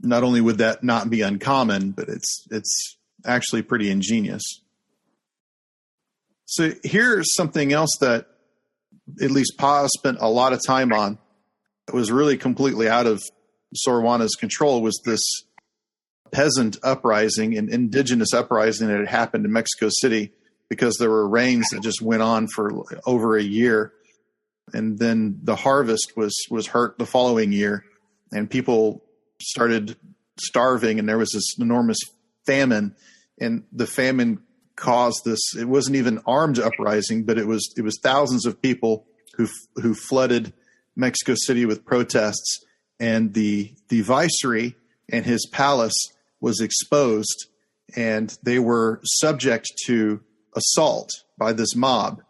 Not only would that not be uncommon, but it's actually pretty ingenious. So here's something else that at least Pa spent a lot of time on that was really completely out of Sor Juana's control, was this peasant uprising and indigenous uprising that had happened in Mexico City because there were rains that just went on for over a year. And then the harvest was hurt the following year, and people started starving, and there was this enormous famine, and the famine caused this. It wasn't even armed uprising, but it was thousands of people who flooded Mexico City with protests, and the Viceroy and his palace was exposed, and they were subject to assault by this mob.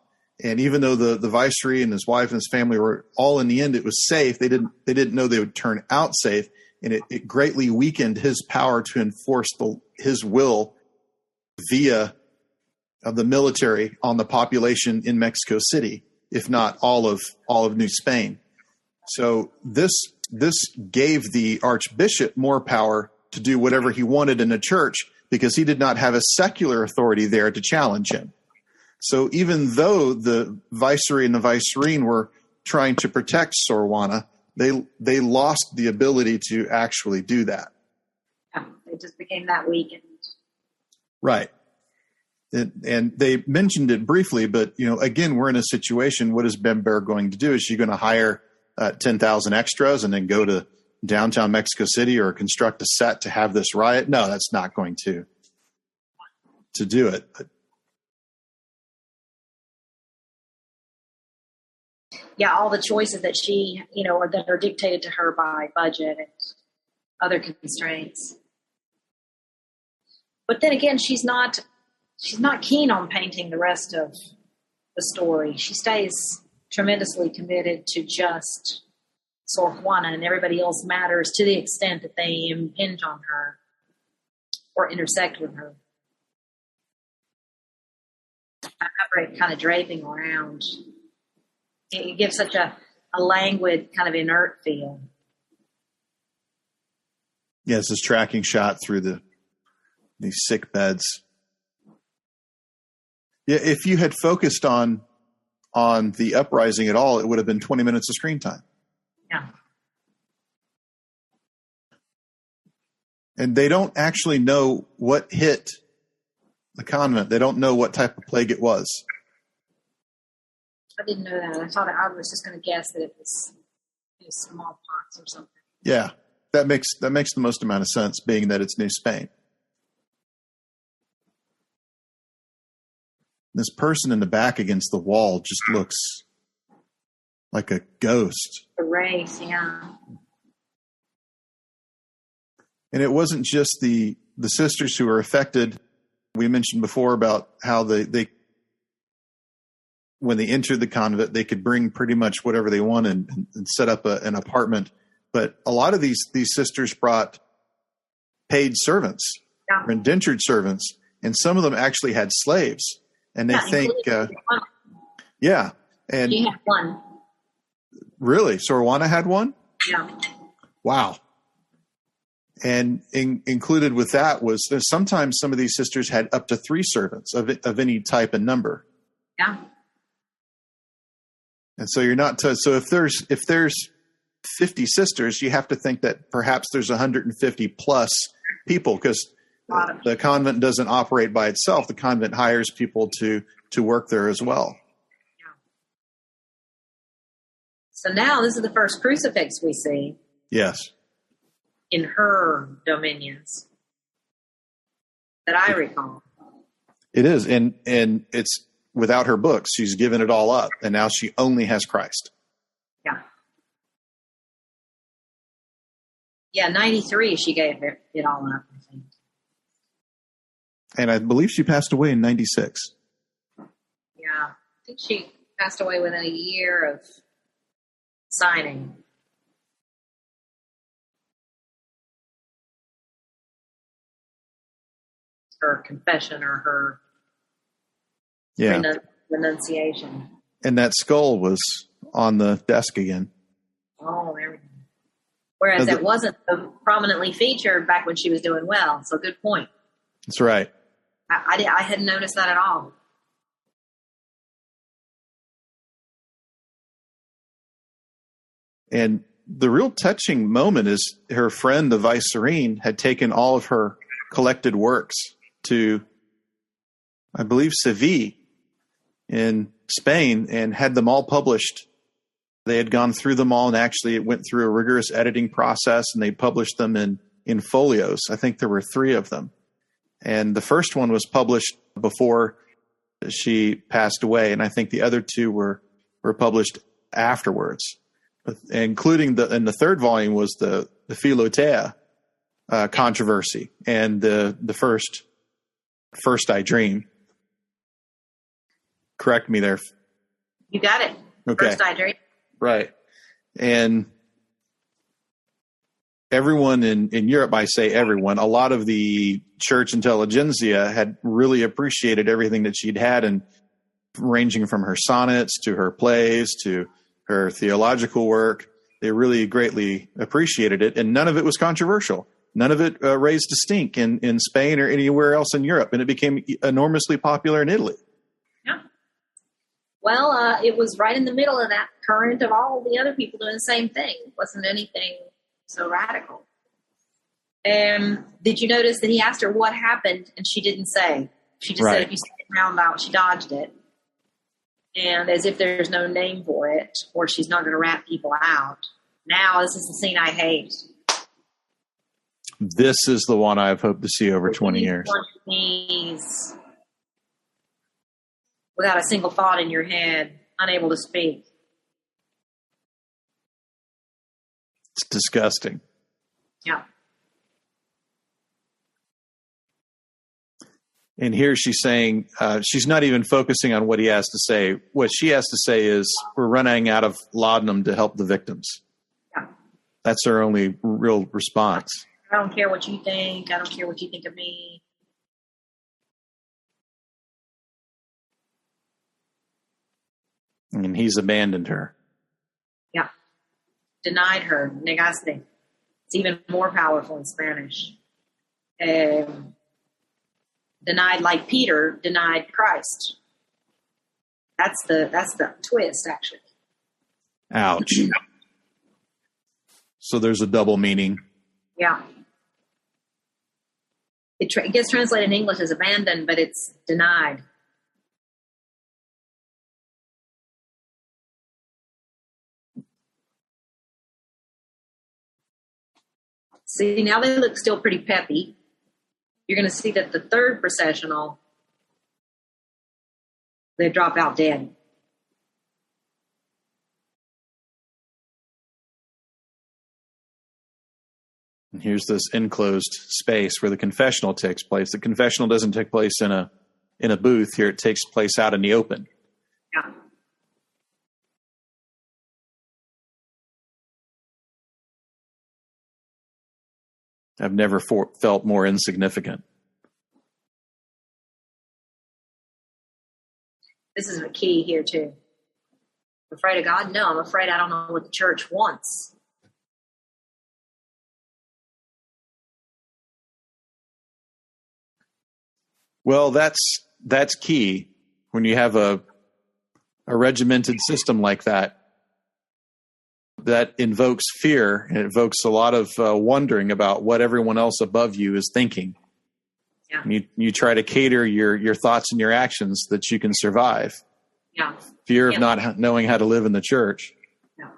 And even though the Viceroy and his wife and his family were all, in the end, it was safe, they didn't know they would turn out safe. And it greatly weakened his power to enforce his will via the military on the population in Mexico City, if not all of New Spain. So this gave the archbishop more power to do whatever he wanted in the church, because he did not have a secular authority there to challenge him. So even though the Viceroy and the Viceroy were trying to protect Sor Juana, they lost the ability to actually do that. Yeah, it just became that weakened. Right. And they mentioned it briefly, but, again, we're in a situation. What is Bemberg going to do? Is she going to hire 10,000 extras and then go to downtown Mexico City or construct a set to have this riot? No, that's not going to do it. But, yeah, all the choices that she, that are dictated to her by budget and other constraints. But then again, she's not keen on painting the rest of the story. She stays tremendously committed to just Sor Juana, and everybody else matters to the extent that they impinge on her or intersect with her. Fabric kind of draping around. It gives such a languid, kind of inert feel. Yes, this tracking shot through these sick beds. Yeah, if you had focused on the uprising at all, it would have been 20 minutes of screen time. Yeah. And they don't actually know what hit the convent. They don't know what type of plague it was. I didn't know that. I thought I was just going to guess that it was smallpox or something. Yeah, that makes the most amount of sense, being that it's New Spain. This person in the back against the wall just looks like a ghost. A wraith, yeah. And it wasn't just the sisters who were affected. We mentioned before about how they when they entered the convent, they could bring pretty much whatever they wanted and set up an apartment. But a lot of these sisters brought paid servants, or indentured servants, and some of them actually had slaves. And they think, yeah. And she had one. Really? Sor Juana had one? Yeah. Wow. And included with that was sometimes some of these sisters had up to 3 servants of any type and number. Yeah. And so you're not so if there's 50 sisters, you have to think that perhaps there's 150 plus people, because the convent doesn't operate by itself. The convent hires people to work there as well. Yeah. So now this is the first crucifix we see. Yes. In her dominions that I recall. It is. And it's without her books. She's given it all up, and now she only has Christ. Yeah. Yeah, 93 she gave it all up, I think. And I believe she passed away in 96. Yeah. I think she passed away within a year of signing. Her confession or her renunciation. And that skull was on the desk again. Oh, everything. Whereas it wasn't prominently featured back when she was doing well. So good point. That's right. I hadn't noticed that at all. And the real touching moment is her friend, the Viceroy, had taken all of her collected works to, I believe, Seville in Spain, and had them all published. They had gone through them all, and actually it went through a rigorous editing process, and they published them in folios. I think there were 3 of them. And the first one was published before she passed away, and I think the other 2 were published afterwards. including the third volume was the Philotea controversy and the first I Dream. Correct me there. You got it. Okay. First I Dream. Right. And everyone in Europe, I say everyone, a lot of the church intelligentsia had really appreciated everything that she'd had, and ranging from her sonnets to her plays to her theological work. They really greatly appreciated it, and none of it was controversial. None of it raised a stink in Spain or anywhere else in Europe, and it became enormously popular in Italy. Yeah. Well, it was right in the middle of that current of all the other people doing the same thing. It wasn't anything so radical. Did you notice that he asked her what happened, and she didn't say? She just said if you stayed around out, she dodged it. And as if there's no name for it, or she's not going to rat people out. Now, this is the scene I hate. This is the one I've hoped to see over 20 years. Knees, without a single thought in your head, unable to speak. It's disgusting. Yeah. And here she's saying, she's not even focusing on what he has to say. What she has to say is, we're running out of laudanum to help the victims. Yeah. That's her only real response. I don't care what you think. I don't care what you think of me. And he's abandoned her. Yeah. Denied her. Negaste. It's even more powerful in Spanish. Denied like Peter denied Christ. That's the twist, actually. Ouch. So there's a double meaning. Yeah. It gets translated in English as abandoned, but it's denied. See, now they look still pretty peppy. You're going to see that the third processional, they drop out dead. And here's this enclosed space where the confessional takes place. The confessional doesn't take place in a booth. Here it takes place out in the open. Yeah. I've never felt more insignificant. This is the key here, too. I'm afraid of God? No, I'm afraid I don't know what the church wants. Well, that's key when you have a regimented system like that. That invokes fear and invokes a lot of wondering about what everyone else above you is thinking. Yeah. And you try to cater your thoughts and your actions that you can survive. Yeah. Fear of not knowing how to live in the church. Yeah.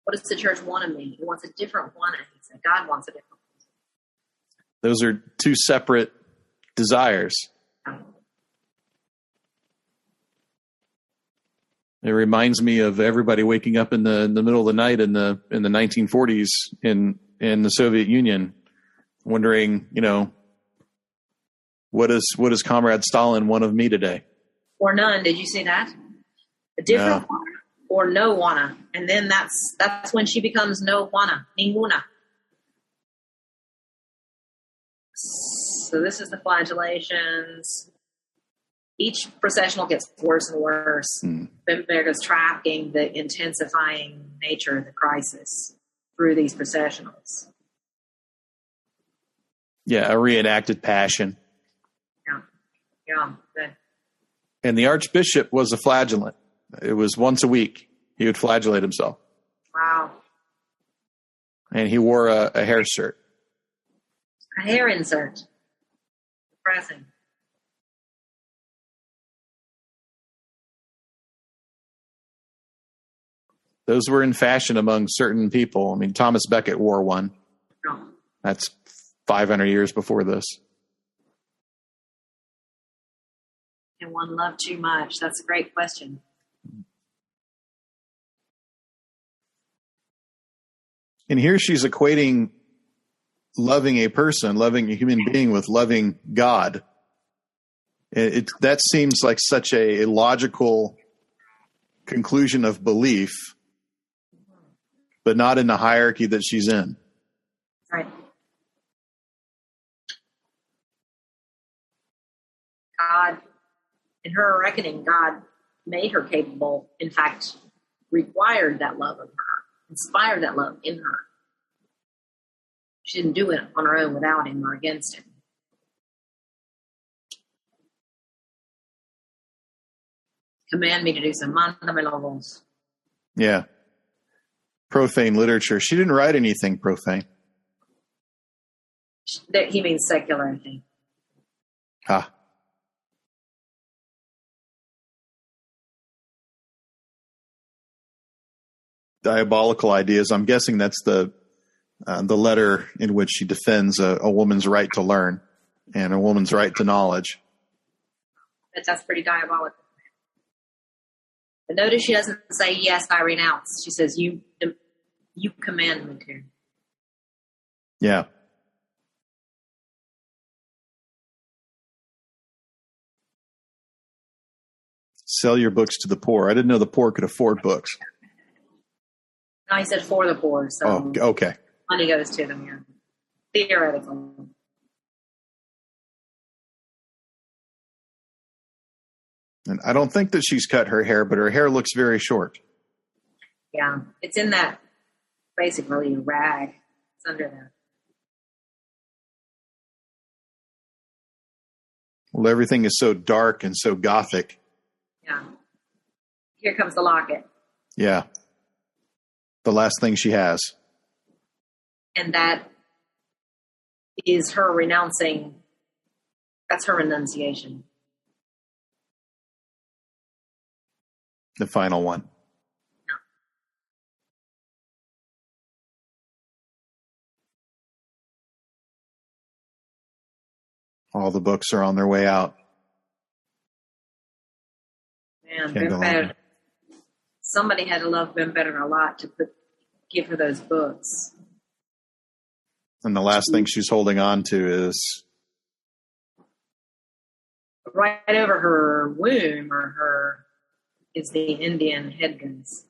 What does the church want of me? It wants a different one. He said God wants a different one. Those are two separate desires. Yeah. It reminds me of everybody waking up in the middle of the night in the 1940s in the Soviet Union, wondering, what does Comrade Stalin want of me today? Or none. Did you see that? A different one or no wanna, and then that's when she becomes no wanna, ninguna. So this is the flagellations. Each processional gets worse and worse. Bemberg is tracking the intensifying nature of the crisis through these processionals. Yeah, a reenacted passion. Yeah, good. And the Archbishop was a flagellant. It was once a week. He would flagellate himself. Wow. And he wore a hair shirt. A hair insert. Depressing. Those were in fashion among certain people. I mean, Thomas Becket wore one. No. That's 500 years before this. Can one love too much? That's a great question. And here she's equating loving a person, loving a human being with loving God. That seems like such a logical conclusion of belief, but not in the hierarchy that she's in. Right. God, in her reckoning, God made her capable, in fact, required that love of her, inspired that love in her. She didn't do it on her own without him or against him. Command me to do some. Mándame los voz. Yeah. Profane literature. She didn't write anything profane. He means secular, I think. Ah. Diabolical ideas. I'm guessing that's the letter in which she defends a woman's right to learn and a woman's right to knowledge. That's pretty diabolical. But notice she doesn't say, yes, I renounce. She says, you command me to. Yeah. Sell your books to the poor. I didn't know the poor could afford books. No, he said for the poor. So oh, okay. Money goes to them, yeah. Theoretically. And I don't think that she's cut her hair, but her hair looks very short. Yeah, it's in that basically rag. It's under there. Well, everything is so dark and so gothic. Yeah. Here comes the locket. Yeah. The last thing she has. And that is her renouncing. That's her renunciation. The final one. No. All the books are on their way out. Man, somebody had to love Bemberg a lot to give her those books. And the last thing she's holding on to is right over her womb is the Indian headdress.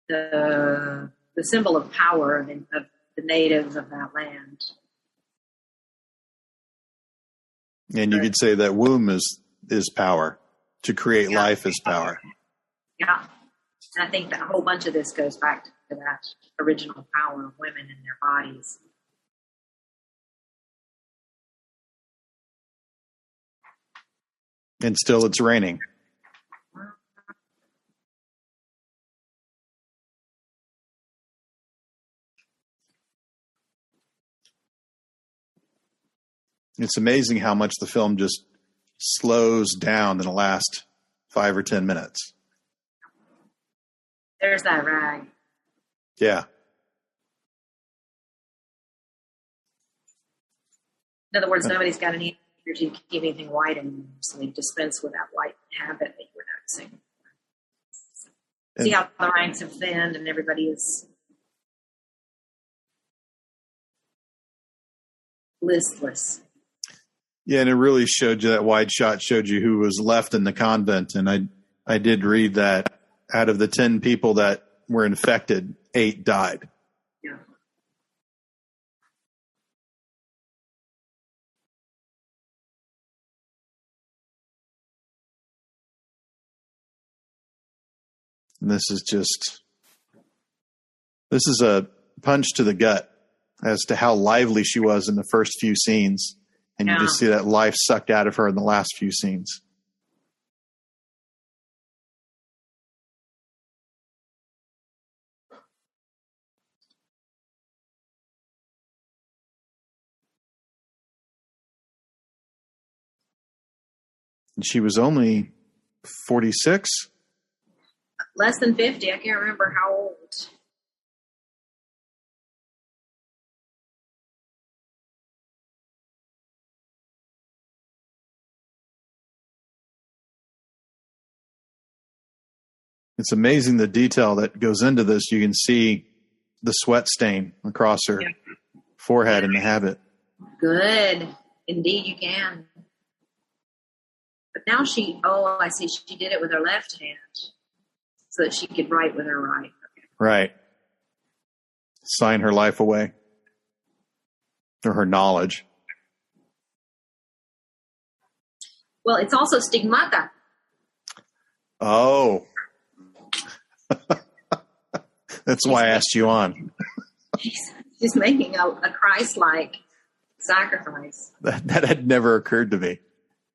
The symbol of power of the natives of that land. And you could say that womb is power. To create life is power. Yeah. And I think that a whole bunch of this goes back to that original power of women in their bodies. And still it's raining. It's amazing how much the film just slows down in the last 5 or 10 minutes. There's that rag. Yeah. In other words, nobody's got any energy to keep anything white anymore, so they dispense with that white habit that you were noticing. See how the ranks have thinned and everybody is listless. Yeah, and it really showed you, that wide shot showed you who was left in the convent. And I did read that out of the 10 people that were infected, 8 died. Yeah. And this is a punch to the gut as to how lively she was in the first few scenes. And you just see that life sucked out of her in the last few scenes. And she was only 46? Less than 50. I can't remember how old. It's amazing the detail that goes into this. You can see the sweat stain across her forehead in the habit. Good. Indeed, you can. But now I see, she did it with her left hand so that she could write with her right. Right. Sign her life away. Or her knowledge. Well, it's also stigmata. Oh. That's why I asked you on. She's making a Christ-like sacrifice. That had never occurred to me.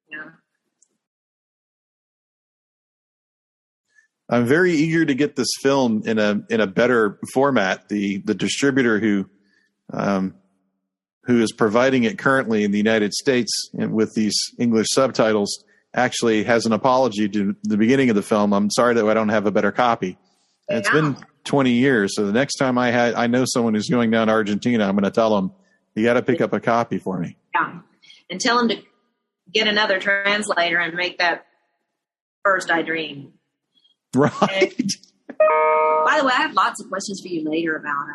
Yeah. I'm very eager to get this film in a better format. The distributor who is providing it currently in the United States and with these English subtitles actually has an apology to the beginning of the film. I'm sorry that I don't have a better copy. And it's been 20 years. So the next time I know someone who's going down to Argentina, I'm going to tell them, you got to pick up a copy for me. Yeah. And tell them to get another translator and make that First I Dream. Right. And, by the way, I have lots of questions for you later about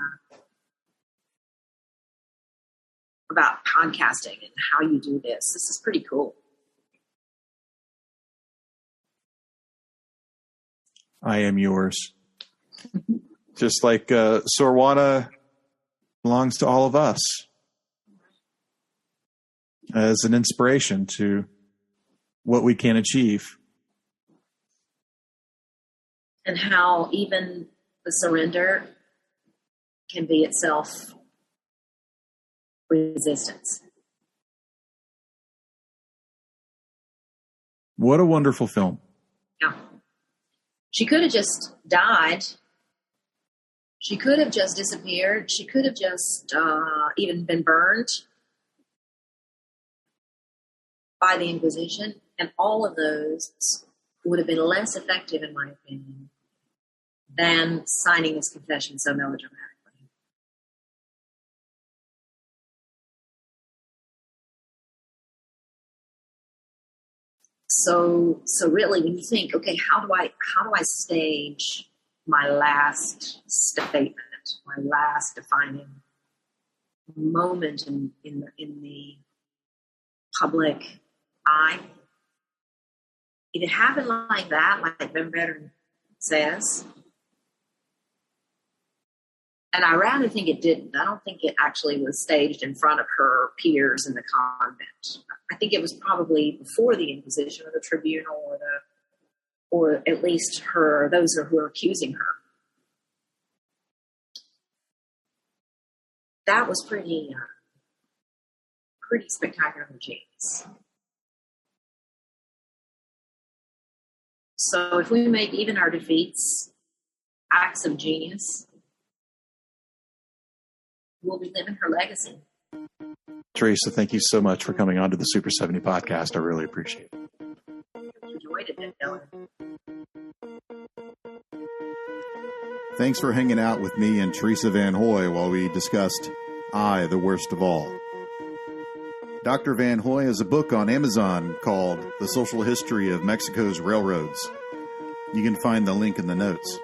podcasting and how you do this. This is pretty cool. I am yours. Just like Sor Juana belongs to all of us as an inspiration to what we can achieve. And how even the surrender can be itself resistance. What a wonderful film. Yeah. She could have just died. She could have just disappeared. She could have just even been burned by the Inquisition. And all of those would have been less effective, in my opinion, than signing this confession so melodramatically. So really, when you think, okay, how do I stage my last statement, my last defining moment in the public eye? If it happened like that, like Bemberg says, and I rather think it didn't. I don't think it actually was staged in front of her peers in the convent. I think it was probably before the Inquisition or the tribunal or at least those who are accusing her. That was pretty spectacular genius. So if we make even our defeats acts of genius, we'll be living her legacy. Teresa, thank you so much for coming on to the Super 70 podcast. I really appreciate it. Enjoyed it, Dylan. Thanks for hanging out with me and Teresa Van Hoy while we discussed I, the Worst of All. Dr. Van Hoy has a book on Amazon called The Social History of Mexico's Railroads. You can find the link in the notes.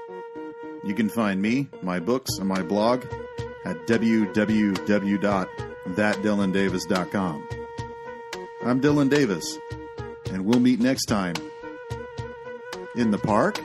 You can find me, my books, and my blog at www.thatdylandavis.com. I'm Dylan Davis, and we'll meet next time in the park.